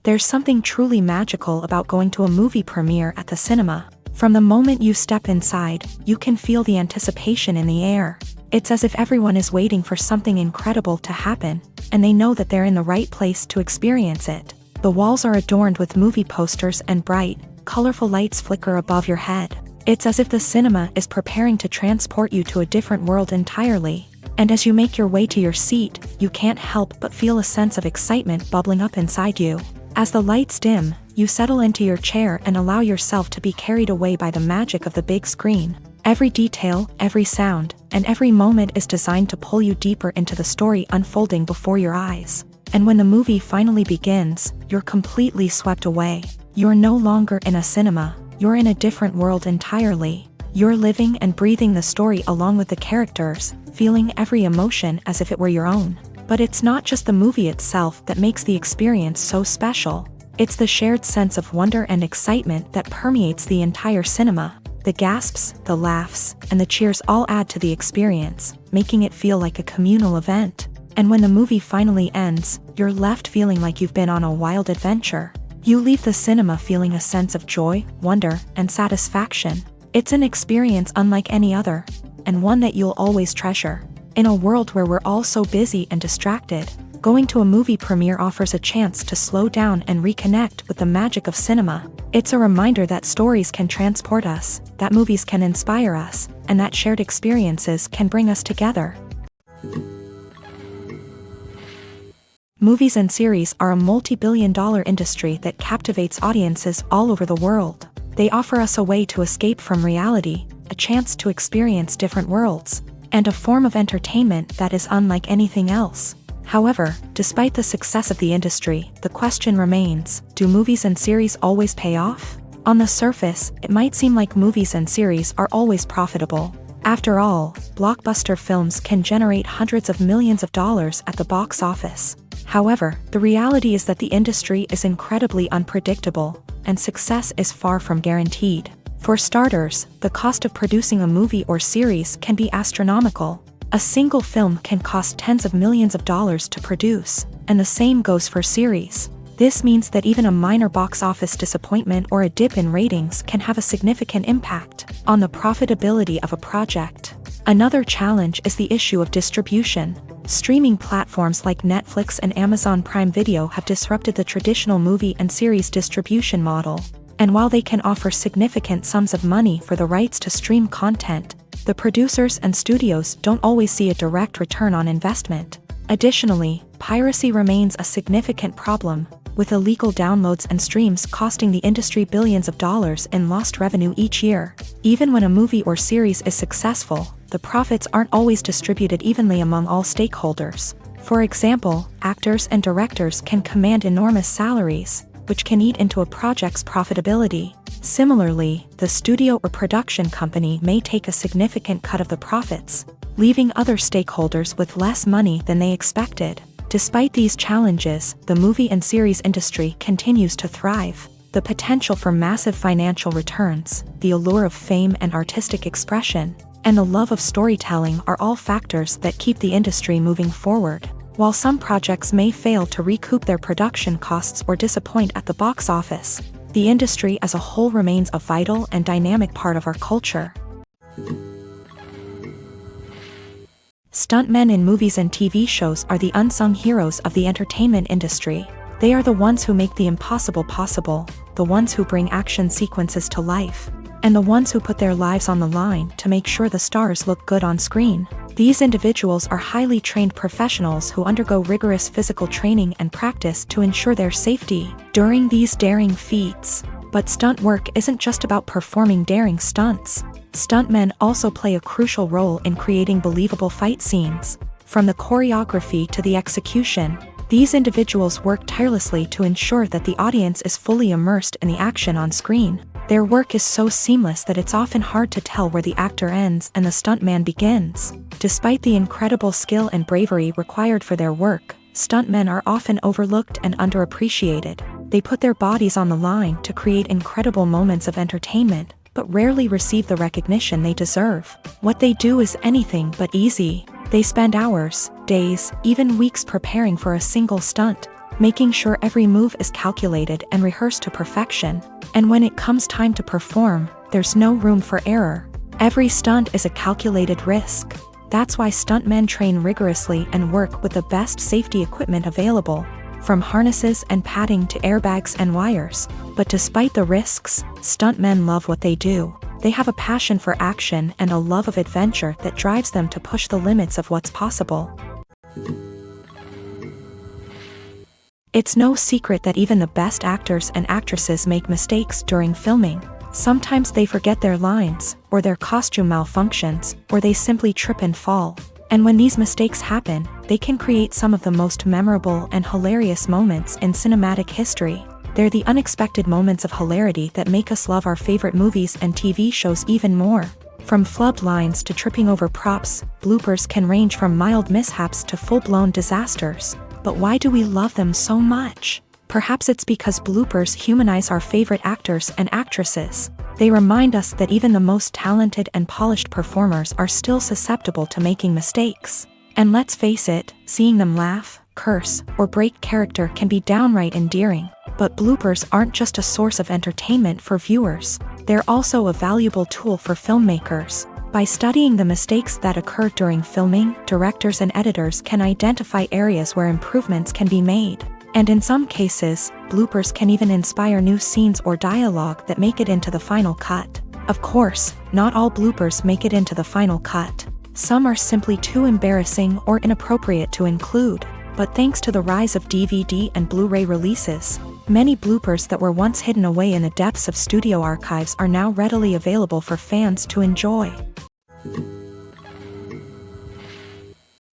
Speaker 1: There's something truly magical about going to a movie premiere at the cinema. From the moment you step inside, you can feel the anticipation in the air. It's as if everyone is waiting for something incredible to happen, and they know that they're in the right place to experience it. The walls are adorned with movie posters and bright, colorful lights flicker above your head. It's as if the cinema is preparing to transport you to a different world entirely. And as you make your way to your seat, you can't help but feel a sense of excitement bubbling up inside you. As the lights dim, you settle into your chair and allow yourself to be carried away by the magic of the big screen. Every detail, every sound, and every moment is designed to pull you deeper into the story unfolding before your eyes. And when the movie finally begins, you're completely swept away. You're no longer in a cinema, you're in a different world entirely. You're living and breathing the story along with the characters, feeling every emotion as if it were your own. But it's not just the movie itself that makes the experience so special. It's the shared sense of wonder and excitement that permeates the entire cinema. The gasps, the laughs, and the cheers all add to the experience, making it feel like a communal event. And when the movie finally ends, you're left feeling like you've been on a wild adventure. You leave the cinema feeling a sense of joy, wonder, and satisfaction. It's an experience unlike any other, and one that you'll always treasure. In a world where we're all so busy and distracted, going to a movie premiere offers a chance to slow down and reconnect with the magic of cinema. It's a reminder that stories can transport us, that movies can inspire us, and that shared experiences can bring us together. Movies and series are a multi-billion-dollar industry that captivates audiences all over the world. They offer us a way to escape from reality, a chance to experience different worlds, and a form of entertainment that is unlike anything else. However, despite the success of the industry, the question remains, do movies and series always pay off? On the surface, it might seem like movies and series are always profitable. After all, blockbuster films can generate hundreds of millions of dollars at the box office. However, the reality is that the industry is incredibly unpredictable, and success is far from guaranteed. For starters, the cost of producing a movie or series can be astronomical. A single film can cost tens of millions of dollars to produce, and the same goes for series. This means that even a minor box office disappointment or a dip in ratings can have a significant impact on the profitability of a project. Another challenge is the issue of distribution. Streaming platforms like Netflix and Amazon Prime Video have disrupted the traditional movie and series distribution model. And while they can offer significant sums of money for the rights to stream content, the producers and studios don't always see a direct return on investment. Additionally, piracy remains a significant problem, with illegal downloads and streams costing the industry billions of dollars in lost revenue each year. Even when a movie or series is successful, the profits aren't always distributed evenly among all stakeholders. For example, actors and directors can command enormous salaries, which can eat into a project's profitability. Similarly, the studio or production company may take a significant cut of the profits, leaving other stakeholders with less money than they expected. Despite these challenges, the movie and series industry continues to thrive. The potential for massive financial returns, the allure of fame and artistic expression, and the love of storytelling are all factors that keep the industry moving forward. While some projects may fail to recoup their production costs or disappoint at the box office, the industry as a whole remains a vital and dynamic part of our culture. Stuntmen in movies and TV shows are the unsung heroes of the entertainment industry. They are the ones who make the impossible possible, the ones who bring action sequences to life, and the ones who put their lives on the line to make sure the stars look good on screen. These individuals are highly trained professionals who undergo rigorous physical training and practice to ensure their safety during these daring feats. But stunt work isn't just about performing daring stunts. Stuntmen also play a crucial role in creating believable fight scenes. From the choreography to the execution, these individuals work tirelessly to ensure that the audience is fully immersed in the action on screen. Their work is so seamless that it's often hard to tell where the actor ends and the stuntman begins. Despite the incredible skill and bravery required for their work, stuntmen are often overlooked and underappreciated. They put their bodies on the line to create incredible moments of entertainment, but rarely receive the recognition they deserve. What they do is anything but easy. They spend hours, days, even weeks preparing for a single stunt, making sure every move is calculated and rehearsed to perfection. And when it comes time to perform, there's no room for error. Every stunt is a calculated risk. That's why stuntmen train rigorously and work with the best safety equipment available, from harnesses and padding to airbags and wires. But despite the risks, stuntmen love what they do. They have a passion for action and a love of adventure that drives them to push the limits of what's possible. It's no secret that even the best actors and actresses make mistakes during filming. Sometimes they forget their lines, or their costume malfunctions, or they simply trip and fall. And when these mistakes happen, they can create some of the most memorable and hilarious moments in cinematic history. They're the unexpected moments of hilarity that make us love our favorite movies and TV shows even more. From flubbed lines to tripping over props, bloopers can range from mild mishaps to full-blown disasters. But why do we love them so much? Perhaps it's because bloopers humanize our favorite actors and actresses. They remind us that even the most talented and polished performers are still susceptible to making mistakes. And let's face it, seeing them laugh, curse, or break character can be downright endearing. But bloopers aren't just a source of entertainment for viewers. They're also a valuable tool for filmmakers. By studying the mistakes that occur during filming, directors and editors can identify areas where improvements can be made. And in some cases, bloopers can even inspire new scenes or dialogue that make it into the final cut. Of course, not all bloopers make it into the final cut. Some are simply too embarrassing or inappropriate to include. But thanks to the rise of DVD and Blu-ray releases, many bloopers that were once hidden away in the depths of studio archives are now readily available for fans to enjoy.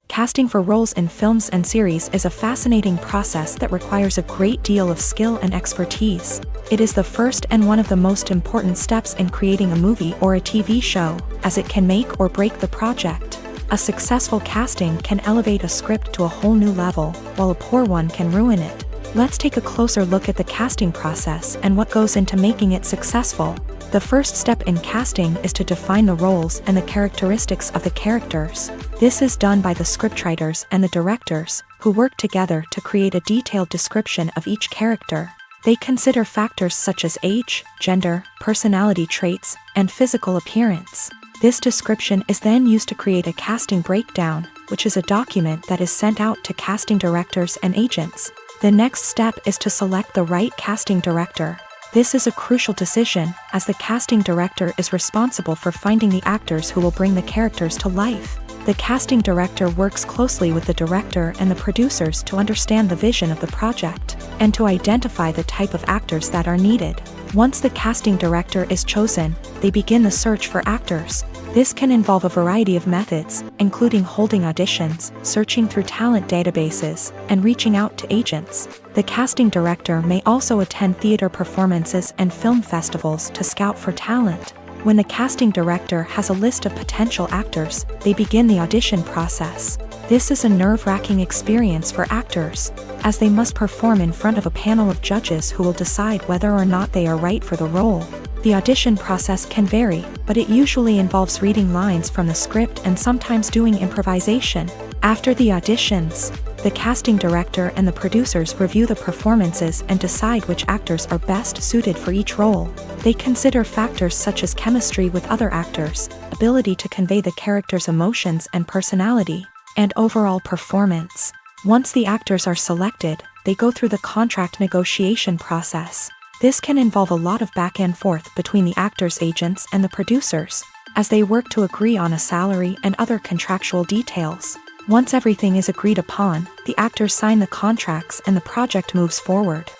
Speaker 1: Casting for roles in films and series is a fascinating process that requires a great deal of skill and expertise. It is the first and one of the most important steps in creating a movie or a TV show, as it can make or break the project. A successful casting can elevate a script to a whole new level, while a poor one can ruin it. Let's take a closer look at the casting process and what goes into making it successful. The first step in casting is to define the roles and the characteristics of the characters. This is done by the scriptwriters and the directors, who work together to create a detailed description of each character. They consider factors such as age, gender, personality traits, and physical appearance. This description is then used to create a casting breakdown, which is a document that is sent out to casting directors and agents. The next step is to select the right casting director. This is a crucial decision, as the casting director is responsible for finding the actors who will bring the characters to life. The casting director works closely with the director and the producers to understand the vision of the project, and to identify the type of actors that are needed. Once the casting director is chosen, they begin the search for actors. This can involve a variety of methods, including holding auditions, searching through talent databases, and reaching out to agents. The casting director may also attend theater performances and film festivals to scout for talent. When the casting director has a list of potential actors, they begin the audition process. This is a nerve-wracking experience for actors, as they must perform in front of a panel of judges who will decide whether or not they are right for the role. The audition process can vary, but it usually involves reading lines from the script and sometimes doing improvisation. After the auditions, the casting director and the producers review the performances and decide which actors are best suited for each role. They consider factors such as chemistry with other actors, ability to convey the character's emotions and personality, and overall performance. Once the actors are selected, they go through the contract negotiation process. This can involve a lot of back and forth between the actors' agents and the producers, as they work to agree on a salary and other contractual details. Once everything is agreed upon, the actors sign the contracts and the project moves forward.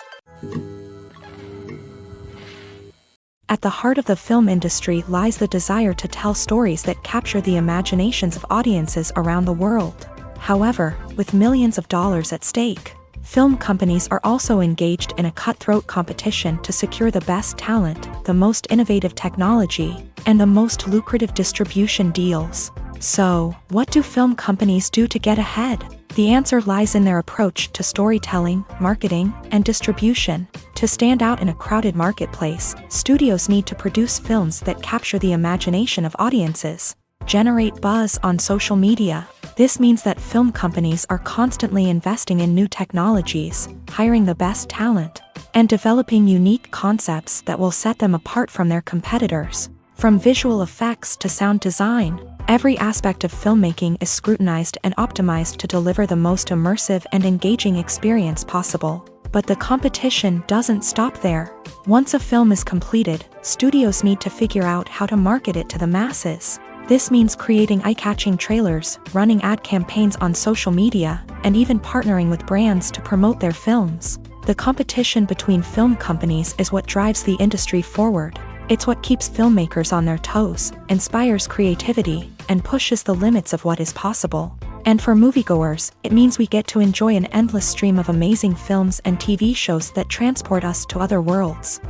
Speaker 1: At the heart of the film industry lies the desire to tell stories that capture the imaginations of audiences around the world. However, with millions of dollars at stake, film companies are also engaged in a cutthroat competition to secure the best talent, the most innovative technology, and the most lucrative distribution deals. So, what do film companies do to get ahead? The answer lies in their approach to storytelling, marketing, and distribution. To stand out in a crowded marketplace, studios need to produce films that capture the imagination of audiences. Generate buzz on social media. This means that film companies are constantly investing in new technologies, hiring the best talent, and developing unique concepts that will set them apart from their competitors. From visual effects to sound design, every aspect of filmmaking is scrutinized and optimized to deliver the most immersive and engaging experience possible. But the competition doesn't stop there. Once a film is completed, studios need to figure out how to market it to the masses. This means creating eye-catching trailers, running ad campaigns on social media, and even partnering with brands to promote their films. The competition between film companies is what drives the industry forward. It's what keeps filmmakers on their toes, inspires creativity, and pushes the limits of what is possible. And for moviegoers, it means we get to enjoy an endless stream of amazing films and TV shows that transport us to other worlds.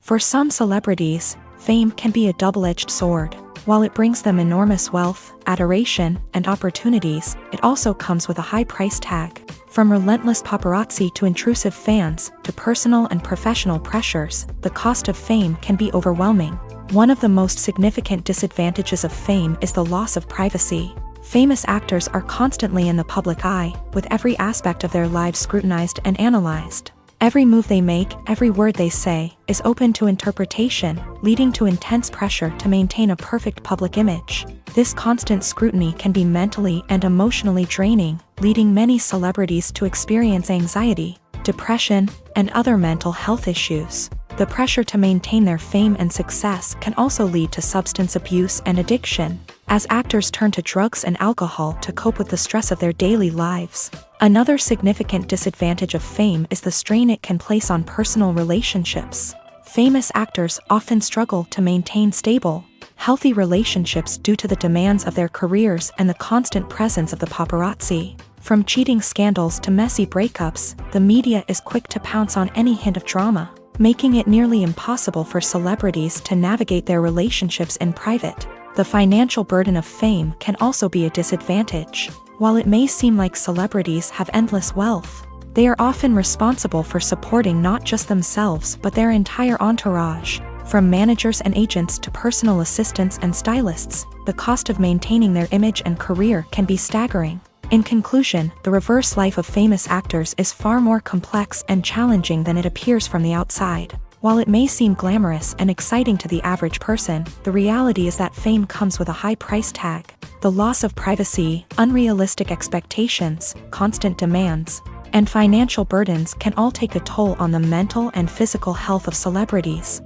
Speaker 1: For some celebrities, fame can be a double-edged sword. While it brings them enormous wealth, adoration, and opportunities, it also comes with a high price tag. From relentless paparazzi to intrusive fans, to personal and professional pressures, the cost of fame can be overwhelming. One of the most significant disadvantages of fame is the loss of privacy. Famous actors are constantly in the public eye, with every aspect of their lives scrutinized and analyzed. Every move they make, every word they say, is open to interpretation, leading to intense pressure to maintain a perfect public image. This constant scrutiny can be mentally and emotionally draining, leading many celebrities to experience anxiety, depression, and other mental health issues. The pressure to maintain their fame and success can also lead to substance abuse and addiction, as actors turn to drugs and alcohol to cope with the stress of their daily lives. Another significant disadvantage of fame is the strain it can place on personal relationships. Famous actors often struggle to maintain stable, healthy relationships due to the demands of their careers and the constant presence of the paparazzi. From cheating scandals to messy breakups, the media is quick to pounce on any hint of drama, making it nearly impossible for celebrities to navigate their relationships in private. The financial burden of fame can also be a disadvantage. While it may seem like celebrities have endless wealth, they are often responsible for supporting not just themselves but their entire entourage. From managers and agents to personal assistants and stylists, the cost of maintaining their image and career can be staggering. In conclusion, the reverse life of famous actors is far more complex and challenging than it appears from the outside. While it may seem glamorous and exciting to the average person, the reality is that fame comes with a high price tag. The loss of privacy, unrealistic expectations, constant demands, and financial burdens can all take a toll on the mental and physical health of celebrities.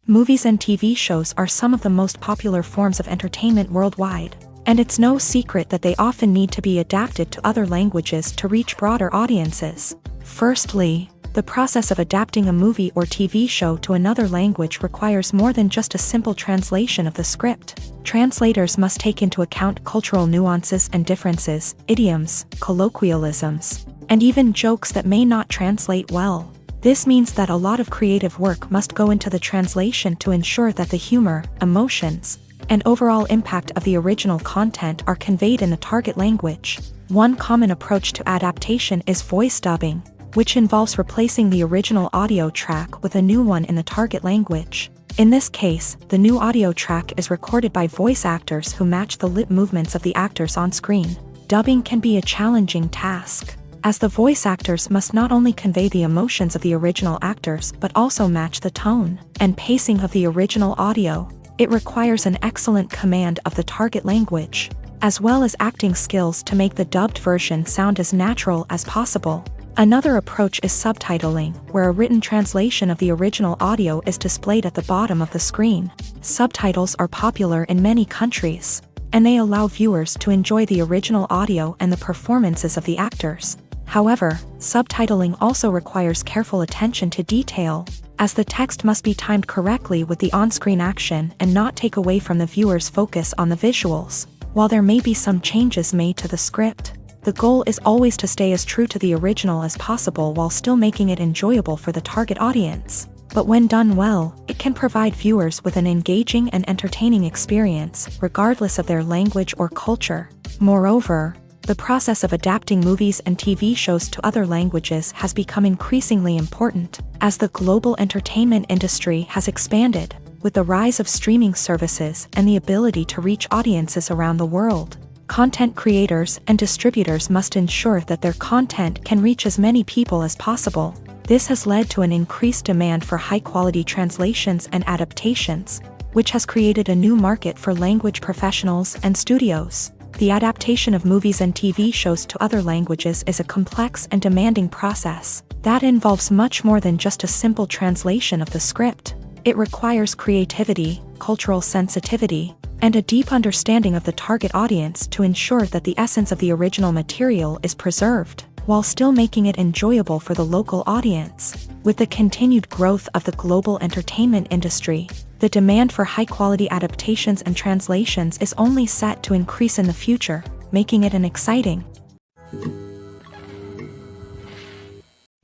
Speaker 1: Movies and TV shows are some of the most popular forms of entertainment worldwide, and it's no secret that they often need to be adapted to other languages to reach broader audiences. Firstly, the process of adapting a movie or TV show to another language requires more than just a simple translation of the script. Translators must take into account cultural nuances and differences, idioms, colloquialisms, and even jokes that may not translate well. This means that a lot of creative work must go into the translation to ensure that the humor, emotions, and overall impact of the original content are conveyed in the target language. One common approach to adaptation is voice dubbing, which involves replacing the original audio track with a new one in the target language. In this case, the new audio track is recorded by voice actors who match the lip movements of the actors on screen. Dubbing can be a challenging task, as the voice actors must not only convey the emotions of the original actors but also match the tone and pacing of the original audio. It requires an excellent command of the target language, as well as acting skills to make the dubbed version sound as natural as possible. Another approach is subtitling, where a written translation of the original audio is displayed at the bottom of the screen. Subtitles are popular in many countries, and they allow viewers to enjoy the original audio and the performances of the actors. However, subtitling also requires careful attention to detail, as the text must be timed correctly with the on-screen action and not take away from the viewer's focus on the visuals. While there may be some changes made to the script, the goal is always to stay as true to the original as possible while still making it enjoyable for the target audience. But when done well, it can provide viewers with an engaging and entertaining experience, regardless of their language or culture. Moreover, The process of adapting movies and TV shows to other languages has become increasingly important as the global entertainment industry has expanded, with the rise of streaming services and the ability to reach audiences around the world. Content creators and distributors must ensure that their content can reach as many people as possible. This has led to an increased demand for high-quality translations and adaptations, which has created a new market for language professionals and studios. The adaptation of movies and TV shows to other languages is a complex and demanding process that involves much more than just a simple translation of the script. It requires creativity, cultural sensitivity, and a deep understanding of the target audience to ensure that the essence of the original material is preserved, while still making it enjoyable for the local audience. With the continued growth of the global entertainment industry, the demand for high-quality adaptations and translations is only set to increase in the future, making it an exciting.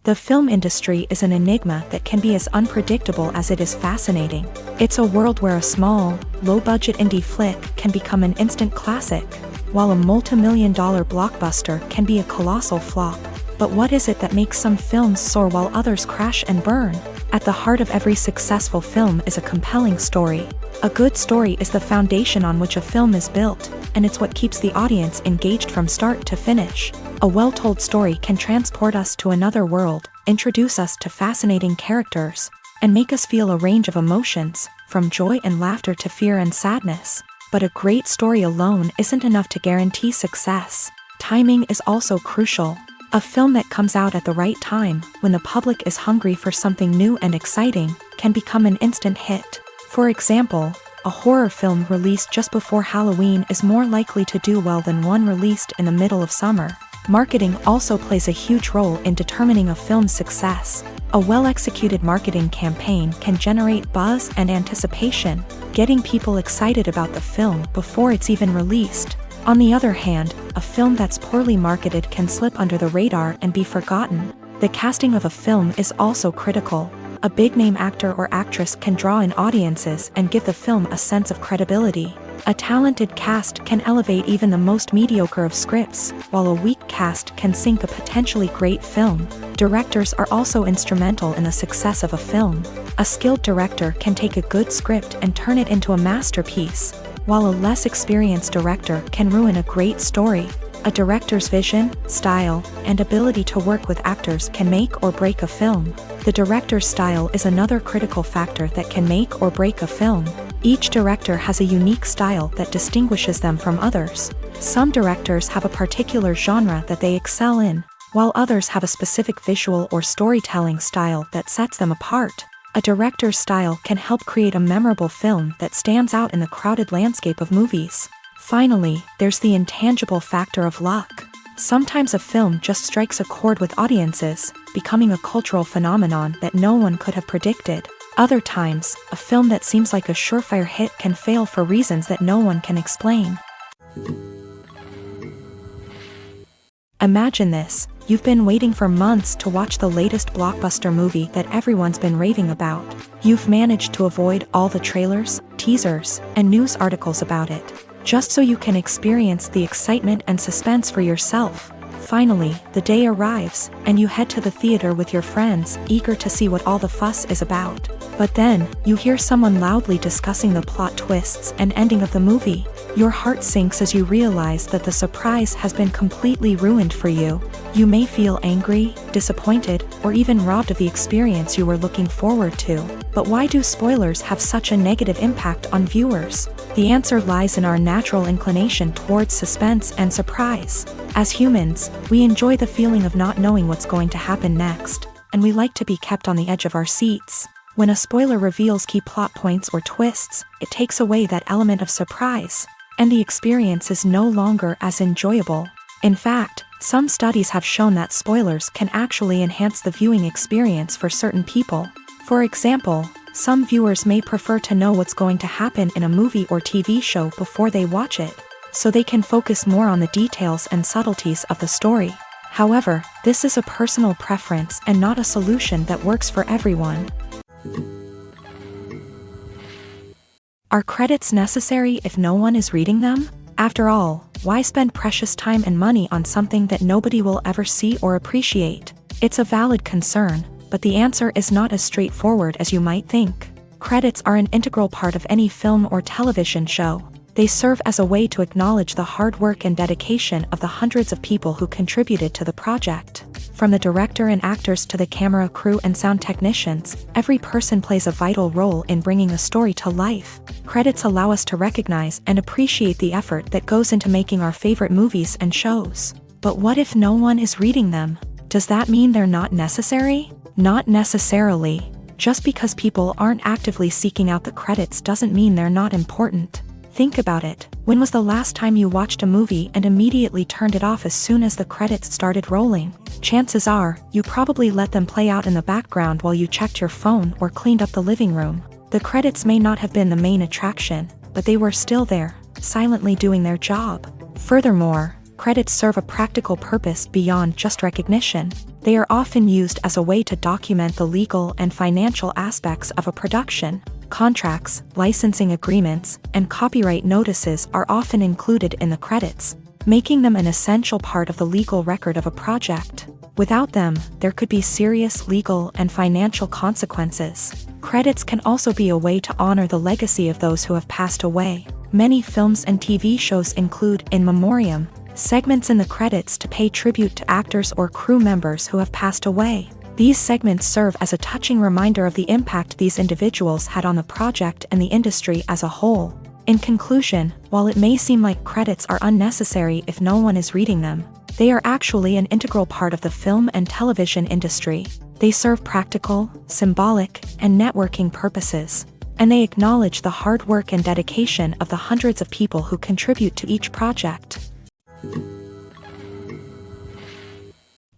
Speaker 1: The film industry is an enigma that can be as unpredictable as it is fascinating. It's a world where a small, low-budget indie flick can become an instant classic, while a multi-million-dollar blockbuster can be a colossal flop. But what is it that makes some films soar while others crash and burn? At the heart of every successful film is a compelling story. A good story is the foundation on which a film is built, and it's what keeps the audience engaged from start to finish. A well-told story can transport us to another world, introduce us to fascinating characters, and make us feel a range of emotions, from joy and laughter to fear and sadness. But a great story alone isn't enough to guarantee success. Timing is also crucial. A film that comes out at the right time, when the public is hungry for something new and exciting, can become an instant hit. For example, a horror film released just before Halloween is more likely to do well than one released in the middle of summer. Marketing also plays a huge role in determining a film's success. A well-executed marketing campaign can generate buzz and anticipation, getting people excited about the film before it's even released. On the other hand, a film that's poorly marketed can slip under the radar and be forgotten. The casting of a film is also critical. A big-name actor or actress can draw in audiences and give the film a sense of credibility. A talented cast can elevate even the most mediocre of scripts, while a weak cast can sink a potentially great film. Directors are also instrumental in the success of a film. A skilled director can take a good script and turn it into a masterpiece, while a less experienced director can ruin a great story. A director's vision, style, and ability to work with actors can make or break a film. The director's style is another critical factor that can make or break a film. Each director has a unique style that distinguishes them from others. Some directors have a particular genre that they excel in, while others have a specific visual or storytelling style that sets them apart. A director's style can help create a memorable film that stands out in the crowded landscape of movies. Finally, there's the intangible factor of luck. Sometimes a film just strikes a chord with audiences, becoming a cultural phenomenon that no one could have predicted. Other times, a film that seems like a surefire hit can fail for reasons that no one can explain. Imagine this. You've been waiting for months to watch the latest blockbuster movie that everyone's been raving about. You've managed to avoid all the trailers, teasers, and news articles about it, just so you can experience the excitement and suspense for yourself. Finally, the day arrives, and you head to the theater with your friends, eager to see what all the fuss is about. But then, you hear someone loudly discussing the plot twists and ending of the movie. Your heart sinks as you realize that the surprise has been completely ruined for you. You may feel angry, disappointed, or even robbed of the experience you were looking forward to. But why do spoilers have such a negative impact on viewers? The answer lies in our natural inclination towards suspense and surprise. As humans, we enjoy the feeling of not knowing what's going to happen next, and we like to be kept on the edge of our seats. When a spoiler reveals key plot points or twists, it takes away that element of surprise, and the experience is no longer as enjoyable. In fact, some studies have shown that spoilers can actually enhance the viewing experience for certain people. For example, some viewers may prefer to know what's going to happen in a movie or TV show before they watch it, so they can focus more on the details and subtleties of the story. However, this is a personal preference and not a solution that works for everyone. Are credits necessary if no one is reading them? After all, why spend precious time and money on something that nobody will ever see or appreciate? It's a valid concern, but the answer is not as straightforward as you might think. Credits are an integral part of any film or television show. They serve as a way to acknowledge the hard work and dedication of the hundreds of people who contributed to the project. From the director and actors to the camera crew and sound technicians, every person plays a vital role in bringing a story to life. Credits allow us to recognize and appreciate the effort that goes into making our favorite movies and shows. But what if no one is reading them? Does that mean they're not necessary? Not necessarily. Just because people aren't actively seeking out the credits doesn't mean they're not important. Think about it. When was the last time you watched a movie and immediately turned it off as soon as the credits started rolling? Chances are, you probably let them play out in the background while you checked your phone or cleaned up the living room. The credits may not have been the main attraction, but they were still there, silently doing their job. Furthermore, credits serve a practical purpose beyond just recognition. They are often used as a way to document the legal and financial aspects of a production. Contracts, licensing agreements, and copyright notices are often included in the credits, making them an essential part of the legal record of a project. Without them, there could be serious legal and financial consequences. Credits can also be a way to honor the legacy of those who have passed away. Many films and TV shows include in memoriam segments in the credits to pay tribute to actors or crew members who have passed away. These segments serve as a touching reminder of the impact these individuals had on the project and the industry as a whole. In conclusion, while it may seem like credits are unnecessary if no one is reading them, they are actually an integral part of the film and television industry. They serve practical, symbolic, and networking purposes, and they acknowledge the hard work and dedication of the hundreds of people who contribute to each project.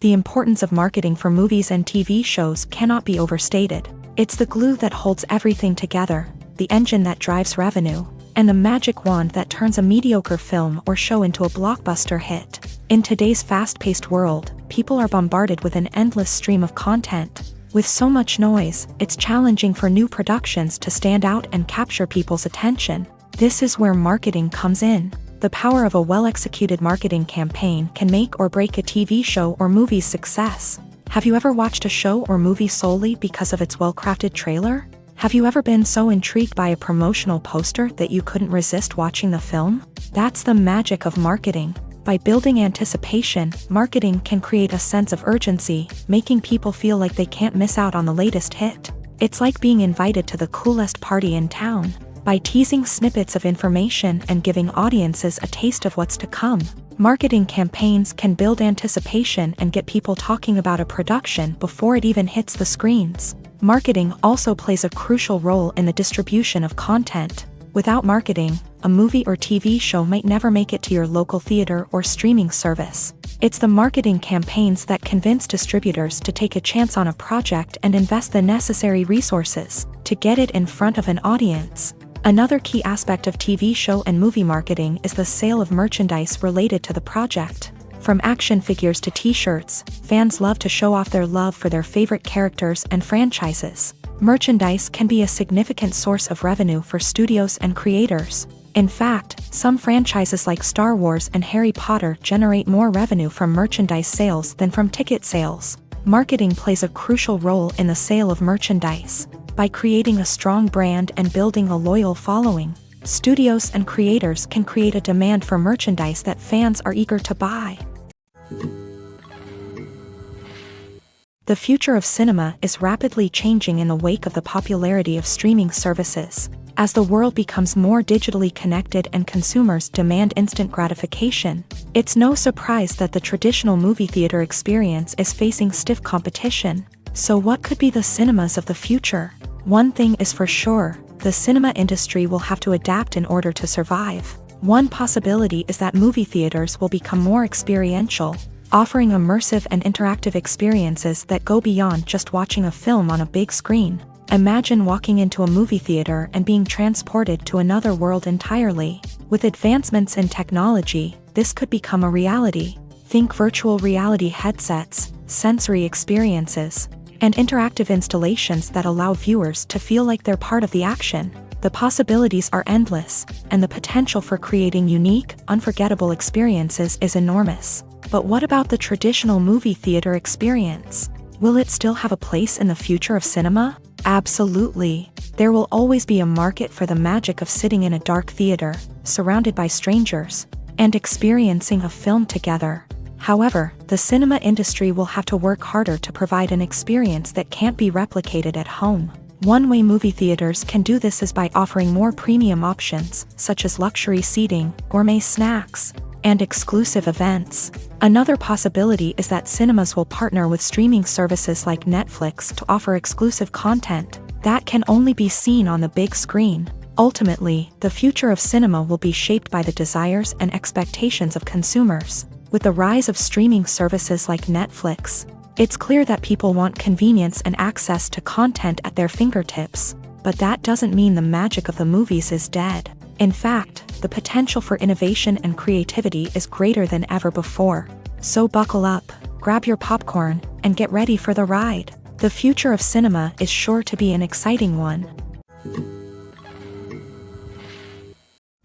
Speaker 1: The importance of marketing for movies and TV shows cannot be overstated. It's the glue that holds everything together, the engine that drives revenue, and the magic wand that turns a mediocre film or show into a blockbuster hit. In today's fast-paced world, people are bombarded with an endless stream of content. With so much noise, it's challenging for new productions to stand out and capture people's attention. This is where marketing comes in. The power of a well-executed marketing campaign can make or break a TV show or movie's success. Have you ever watched a show or movie solely because of its well-crafted trailer? Have you ever been so intrigued by a promotional poster that you couldn't resist watching the film? That's the magic of marketing. By building anticipation, marketing can create a sense of urgency, making people feel like they can't miss out on the latest hit. It's like being invited to the coolest party in town. By teasing snippets of information and giving audiences a taste of what's to come, marketing campaigns can build anticipation and get people talking about a production before it even hits the screens. Marketing also plays a crucial role in the distribution of content. Without marketing, a movie or TV show might never make it to your local theater or streaming service. It's the marketing campaigns that convince distributors to take a chance on a project and invest the necessary resources to get it in front of an audience. Another key aspect of TV show and movie marketing is the sale of merchandise related to the project. From action figures to t-shirts, fans love to show off their love for their favorite characters and franchises. Merchandise can be a significant source of revenue for studios and creators. In fact, some franchises like Star Wars and Harry Potter generate more revenue from merchandise sales than from ticket sales. Marketing plays a crucial role in the sale of merchandise. By creating a strong brand and building a loyal following, studios and creators can create a demand for merchandise that fans are eager to buy. The future of cinema is rapidly changing in the wake of the popularity of streaming services. As the world becomes more digitally connected and consumers demand instant gratification, it's no surprise that the traditional movie theater experience is facing stiff competition. So what could be the cinemas of the future? One thing is for sure, the cinema industry will have to adapt in order to survive. One possibility is that movie theaters will become more experiential, offering immersive and interactive experiences that go beyond just watching a film on a big screen. Imagine walking into a movie theater and being transported to another world entirely. With advancements in technology, this could become a reality. Think virtual reality headsets, sensory experiences, and interactive installations that allow viewers to feel like they're part of the action. The possibilities are endless, and the potential for creating unique, unforgettable experiences is enormous. But what about the traditional movie theater experience? Will it still have a place in the future of cinema? Absolutely. There will always be a market for the magic of sitting in a dark theater, surrounded by strangers, and experiencing a film together. However, the cinema industry will have to work harder to provide an experience that can't be replicated at home. One way movie theaters can do this is by offering more premium options, such as luxury seating, gourmet snacks, and exclusive events. Another possibility is that cinemas will partner with streaming services like Netflix to offer exclusive content that can only be seen on the big screen. Ultimately, the future of cinema will be shaped by the desires and expectations of consumers. With the rise of streaming services like Netflix, it's clear that people want convenience and access to content at their fingertips. But that doesn't mean the magic of the movies is dead. In fact, the potential for innovation and creativity is greater than ever before. So buckle up, grab your popcorn, and get ready for the ride. The future of cinema is sure to be an exciting one.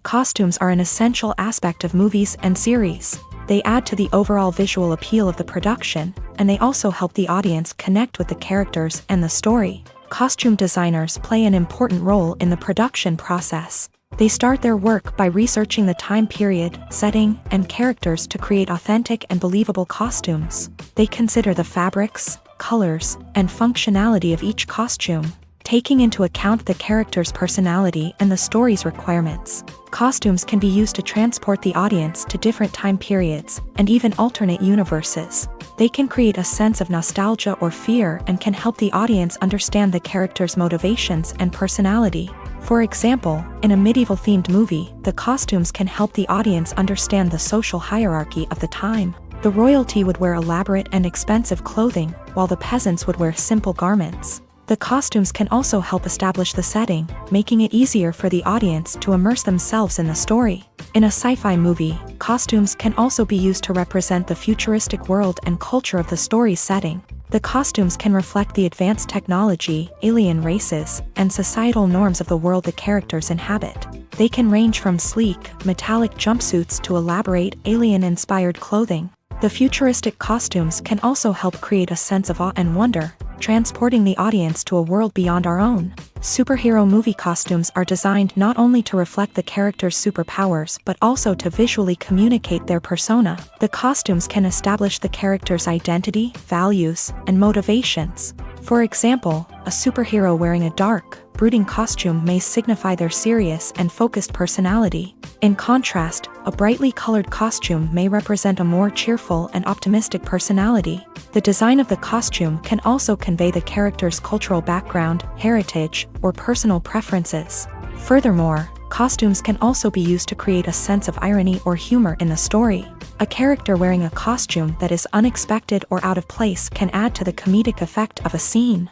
Speaker 1: Costumes are an essential aspect of movies and series. They add to the overall visual appeal of the production, and they also help the audience connect with the characters and the story. Costume designers play an important role in the production process. They start their work by researching the time period, setting, and characters to create authentic and believable costumes. They consider the fabrics, colors, and functionality of each costume, taking into account the character's personality and the story's requirements. Costumes can be used to transport the audience to different time periods and even alternate universes. They can create a sense of nostalgia or fear and can help the audience understand the character's motivations and personality. For example, in a medieval-themed movie, the costumes can help the audience understand the social hierarchy of the time. The royalty would wear elaborate and expensive clothing, while the peasants would wear simple garments. The costumes can also help establish the setting, making it easier for the audience to immerse themselves in the story. In a sci-fi movie, costumes can also be used to represent the futuristic world and culture of the story's setting. The costumes can reflect the advanced technology, alien races, and societal norms of the world the characters inhabit. They can range from sleek, metallic jumpsuits to elaborate, alien-inspired clothing. The futuristic costumes can also help create a sense of awe and wonder, transporting the audience to a world beyond our own. Superhero movie costumes are designed not only to reflect the character's superpowers but also to visually communicate their persona. The costumes can establish the character's identity, values, and motivations. For example, a superhero wearing a dark, brooding costume may signify their serious and focused personality. In contrast, a brightly colored costume may represent a more cheerful and optimistic personality. The design of the costume can also convey the character's cultural background, heritage, or personal preferences. Furthermore, costumes can also be used to create a sense of irony or humor in the story. A character wearing a costume that is unexpected or out of place can add to the comedic effect of a scene.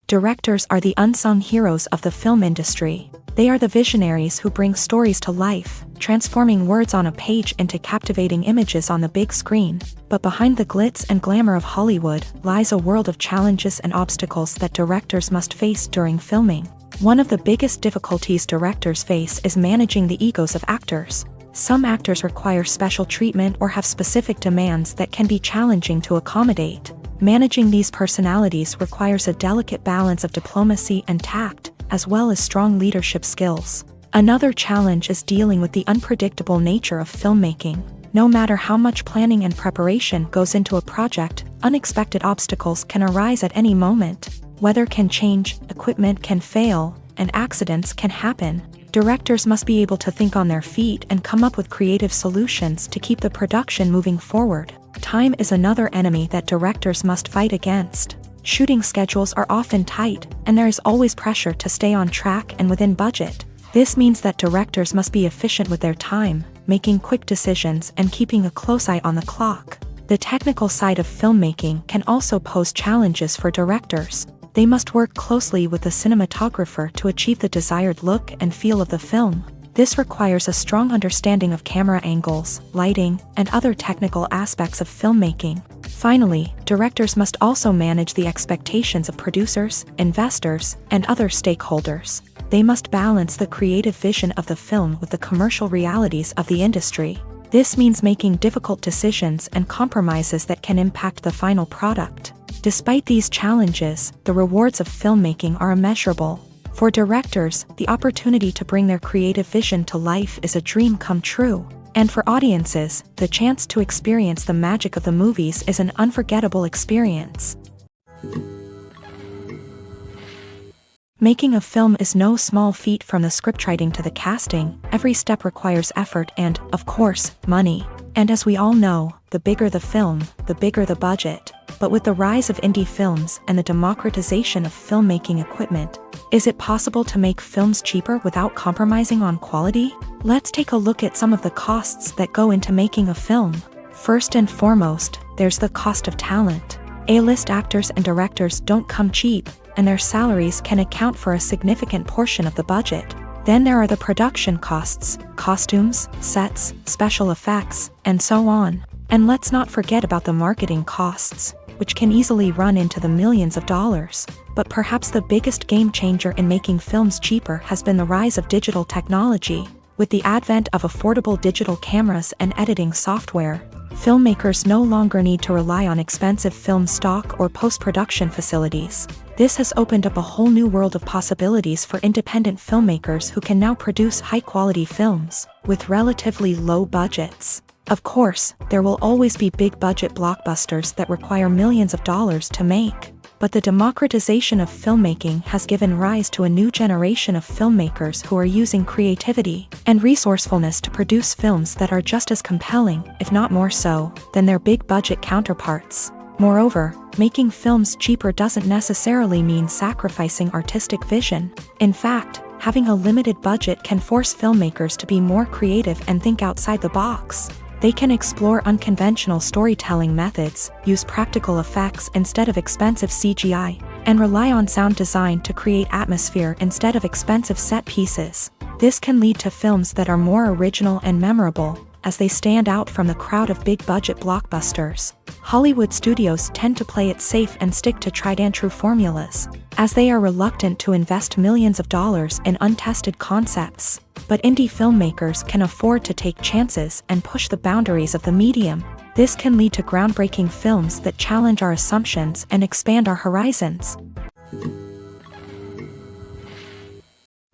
Speaker 1: Directors are the unsung heroes of the film industry. They are the visionaries who bring stories to life, transforming words on a page into captivating images on the big screen. But behind the glitz and glamour of Hollywood lies a world of challenges and obstacles that directors must face during filming. One of the biggest difficulties directors face is managing the egos of actors. Some actors require special treatment or have specific demands that can be challenging to accommodate. Managing these personalities requires a delicate balance of diplomacy and tact, as well as strong leadership skills. Another challenge is dealing with the unpredictable nature of filmmaking. No matter how much planning and preparation goes into a project, unexpected obstacles can arise at any moment. Weather can change, equipment can fail, and accidents can happen. Directors must be able to think on their feet and come up with creative solutions to keep the production moving forward. Time is another enemy that directors must fight against. Shooting schedules are often tight, and there is always pressure to stay on track and within budget. This means that directors must be efficient with their time, making quick decisions and keeping a close eye on the clock. The technical side of filmmaking can also pose challenges for directors. They must work closely with the cinematographer to achieve the desired look and feel of the film. This requires a strong understanding of camera angles, lighting, and other technical aspects of filmmaking. Finally, directors must also manage the expectations of producers, investors, and other stakeholders. They must balance the creative vision of the film with the commercial realities of the industry. This means making difficult decisions and compromises that can impact the final product. Despite these challenges, the rewards of filmmaking are immeasurable. For directors, the opportunity to bring their creative vision to life is a dream come true. And for audiences, the chance to experience the magic of the movies is an unforgettable experience. Making a film is no small feat. From the scriptwriting to the casting, every step requires effort and, of course, money. And as we all know, the bigger the film, the bigger the budget. But with the rise of indie films and the democratization of filmmaking equipment, is it possible to make films cheaper without compromising on quality? Let's take a look at some of the costs that go into making a film. First and foremost, there's the cost of talent. A-list actors and directors don't come cheap, and their salaries can account for a significant portion of the budget. Then there are the production costs, costumes, sets, special effects, and so on. And let's not forget about the marketing costs, which can easily run into the millions of dollars. But perhaps the biggest game changer in making films cheaper has been the rise of digital technology. With the advent of affordable digital cameras and editing software, filmmakers no longer need to rely on expensive film stock or post-production facilities. This has opened up a whole new world of possibilities for independent filmmakers who can now produce high-quality films with relatively low budgets. Of course, there will always be big-budget blockbusters that require millions of dollars to make. But the democratization of filmmaking has given rise to a new generation of filmmakers who are using creativity and resourcefulness to produce films that are just as compelling, if not more so, than their big-budget counterparts. Moreover, making films cheaper doesn't necessarily mean sacrificing artistic vision. In fact, having a limited budget can force filmmakers to be more creative and think outside the box. They can explore unconventional storytelling methods, use practical effects instead of expensive CGI, and rely on sound design to create atmosphere instead of expensive set pieces. This can lead to films that are more original and memorable, as they stand out from the crowd of big-budget blockbusters. Hollywood studios tend to play it safe and stick to tried-and-true formulas, as they are reluctant to invest millions of dollars in untested concepts. But indie filmmakers can afford to take chances and push the boundaries of the medium. This can lead to groundbreaking films that challenge our assumptions and expand our horizons.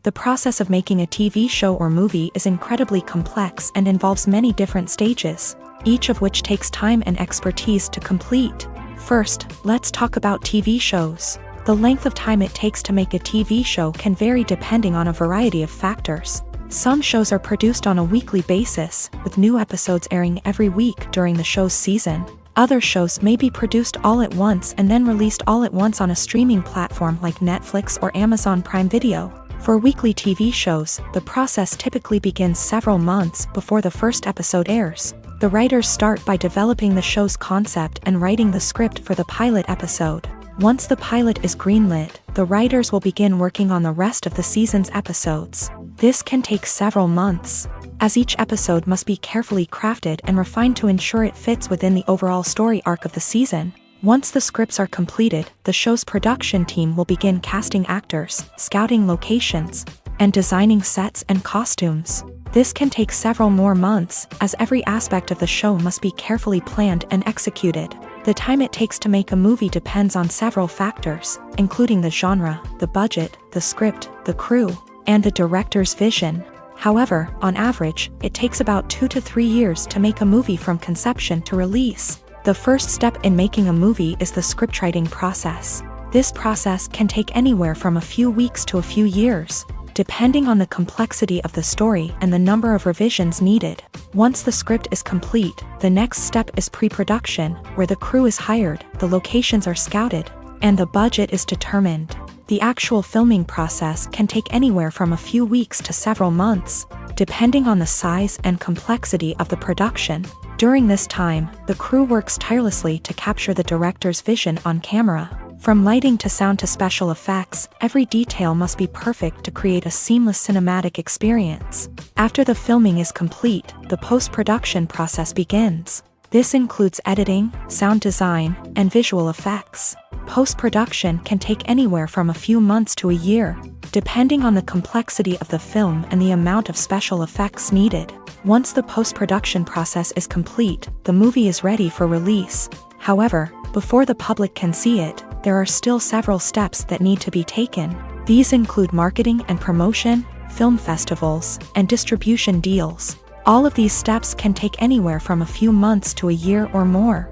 Speaker 1: The process of making a TV show or movie is incredibly complex and involves many different stages, each of which takes time and expertise to complete. First, let's talk about TV shows. The length of time it takes to make a TV show can vary depending on a variety of factors. Some shows are produced on a weekly basis, with new episodes airing every week during the show's season. Other shows may be produced all at once and then released all at once on a streaming platform like Netflix or Amazon Prime Video. For weekly TV shows, the process typically begins several months before the first episode airs. The writers start by developing the show's concept and writing the script for the pilot episode. Once the pilot is greenlit, the writers will begin working on the rest of the season's episodes. This can take several months, as each episode must be carefully crafted and refined to ensure it fits within the overall story arc of the season. Once the scripts are completed, the show's production team will begin casting actors, scouting locations, and designing sets and costumes. This can take several more months, as every aspect of the show must be carefully planned and executed. The time it takes to make a movie depends on several factors, including the genre, the budget, the script, the crew, and the director's vision. However, on average, it takes about 2 to 3 years to make a movie from conception to release. The first step in making a movie is the scriptwriting process. This process can take anywhere from a few weeks to a few years, depending on the complexity of the story and the number of revisions needed. Once the script is complete, the next step is pre-production, where the crew is hired, the locations are scouted, and the budget is determined. The actual filming process can take anywhere from a few weeks to several months, depending on the size and complexity of the production. During this time, the crew works tirelessly to capture the director's vision on camera. From lighting to sound to special effects, every detail must be perfect to create a seamless cinematic experience. After the filming is complete, the post-production process begins. This includes editing, sound design, and visual effects. Post-production can take anywhere from a few months to a year, depending on the complexity of the film and the amount of special effects needed. Once the post-production process is complete, the movie is ready for release. However, before the public can see it, there are still several steps that need to be taken. These include marketing and promotion, film festivals, and distribution deals. All of these steps can take anywhere from a few months to a year or more.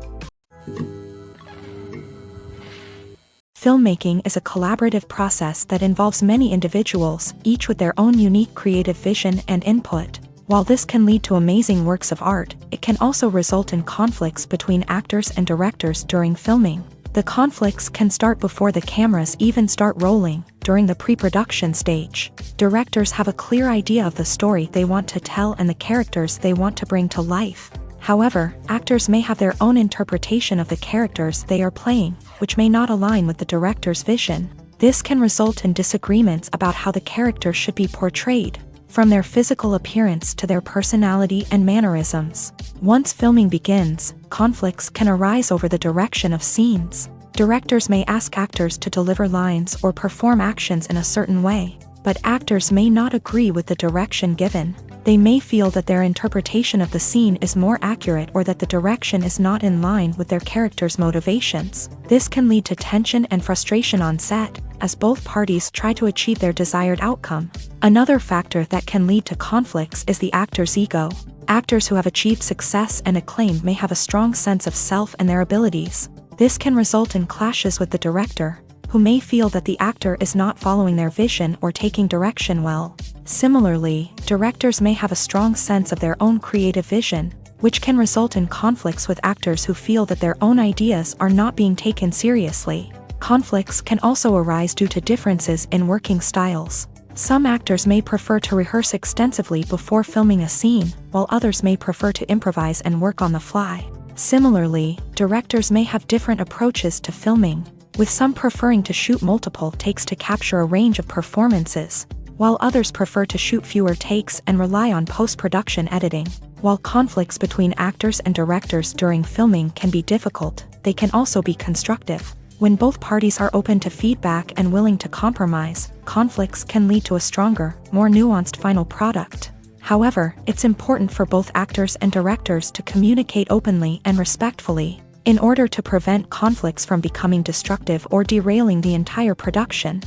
Speaker 1: Filmmaking is a collaborative process that involves many individuals, each with their own unique creative vision and input. While this can lead to amazing works of art, it can also result in conflicts between actors and directors during filming. The conflicts can start before the cameras even start rolling, during the pre-production stage. Directors have a clear idea of the story they want to tell and the characters they want to bring to life. However, actors may have their own interpretation of the characters they are playing, which may not align with the director's vision. This can result in disagreements about how the character should be portrayed, from their physical appearance to their personality and mannerisms. Once filming begins, conflicts can arise over the direction of scenes. Directors may ask actors to deliver lines or perform actions in a certain way, but actors may not agree with the direction given. They may feel that their interpretation of the scene is more accurate or that the direction is not in line with their character's motivations. This can lead to tension and frustration on set, as both parties try to achieve their desired outcome. Another factor that can lead to conflicts is the actor's ego. Actors who have achieved success and acclaim may have a strong sense of self and their abilities. This can result in clashes with the director, who may feel that the actor is not following their vision or taking direction well. Similarly, directors may have a strong sense of their own creative vision, which can result in conflicts with actors who feel that their own ideas are not being taken seriously. Conflicts can also arise due to differences in working styles. Some actors may prefer to rehearse extensively before filming a scene, while others may prefer to improvise and work on the fly. Similarly, directors may have different approaches to filming, with some preferring to shoot multiple takes to capture a range of performances, while others prefer to shoot fewer takes and rely on post-production editing. While conflicts between actors and directors during filming can be difficult, they can also be constructive. When both parties are open to feedback and willing to compromise, conflicts can lead to a stronger, more nuanced final product. However, it's important for both actors and directors to communicate openly and respectfully, in order to prevent conflicts from becoming destructive or derailing the entire production.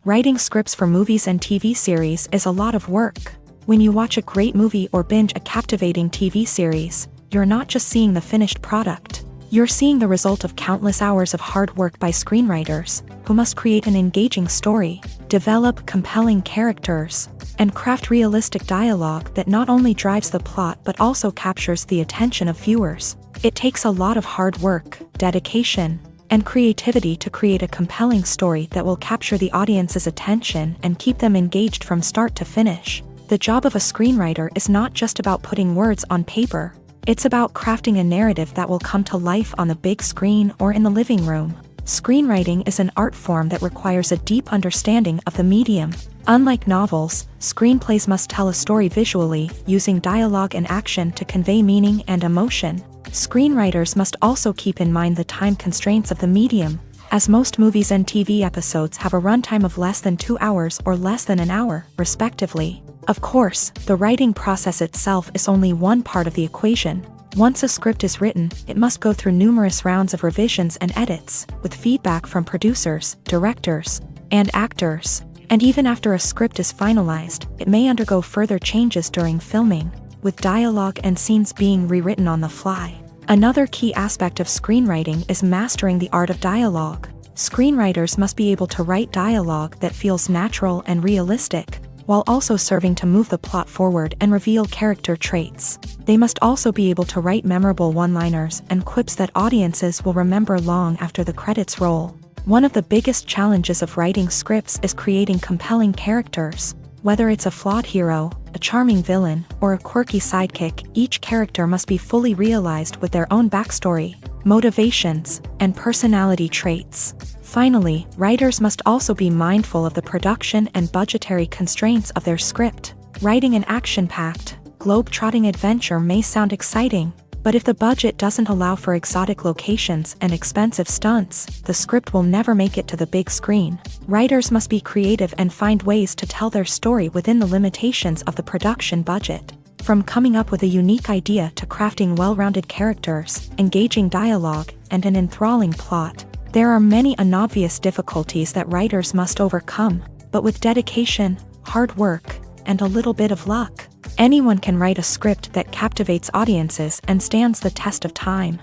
Speaker 1: Writing scripts for movies and TV series is a lot of work. When you watch a great movie or binge a captivating TV series, you're not just seeing the finished product. You're seeing the result of countless hours of hard work by screenwriters, who must create an engaging story, develop compelling characters, and craft realistic dialogue that not only drives the plot but also captures the attention of viewers. It takes a lot of hard work, dedication, and creativity to create a compelling story that will capture the audience's attention and keep them engaged from start to finish. The job of a screenwriter is not just about putting words on paper. It's about crafting a narrative that will come to life on the big screen or in the living room. Screenwriting is an art form that requires a deep understanding of the medium. Unlike novels, screenplays must tell a story visually, using dialogue and action to convey meaning and emotion. Screenwriters must also keep in mind the time constraints of the medium, as most movies and TV episodes have a runtime of less than 2 hours or less than an hour, respectively. Of course, the writing process itself is only one part of the equation. Once a script is written, it must go through numerous rounds of revisions and edits, with feedback from producers, directors, and actors. And even after a script is finalized, it may undergo further changes during filming, with dialogue and scenes being rewritten on the fly. Another key aspect of screenwriting is mastering the art of dialogue. Screenwriters must be able to write dialogue that feels natural and realistic, while also serving to move the plot forward and reveal character traits. They must also be able to write memorable one-liners and quips that audiences will remember long after the credits roll. One of the biggest challenges of writing scripts is creating compelling characters. Whether it's a flawed hero, a charming villain, or a quirky sidekick, each character must be fully realized with their own backstory, motivations, and personality traits. Finally, writers must also be mindful of the production and budgetary constraints of their script. Writing an action-packed, globe-trotting adventure may sound exciting, but if the budget doesn't allow for exotic locations and expensive stunts, the script will never make it to the big screen. Writers must be creative and find ways to tell their story within the limitations of the production budget. From coming up with a unique idea to crafting well-rounded characters, engaging dialogue, and an enthralling plot, there are many unobvious difficulties that writers must overcome, but with dedication, hard work, and a little bit of luck, anyone can write a script that captivates audiences and stands the test of time.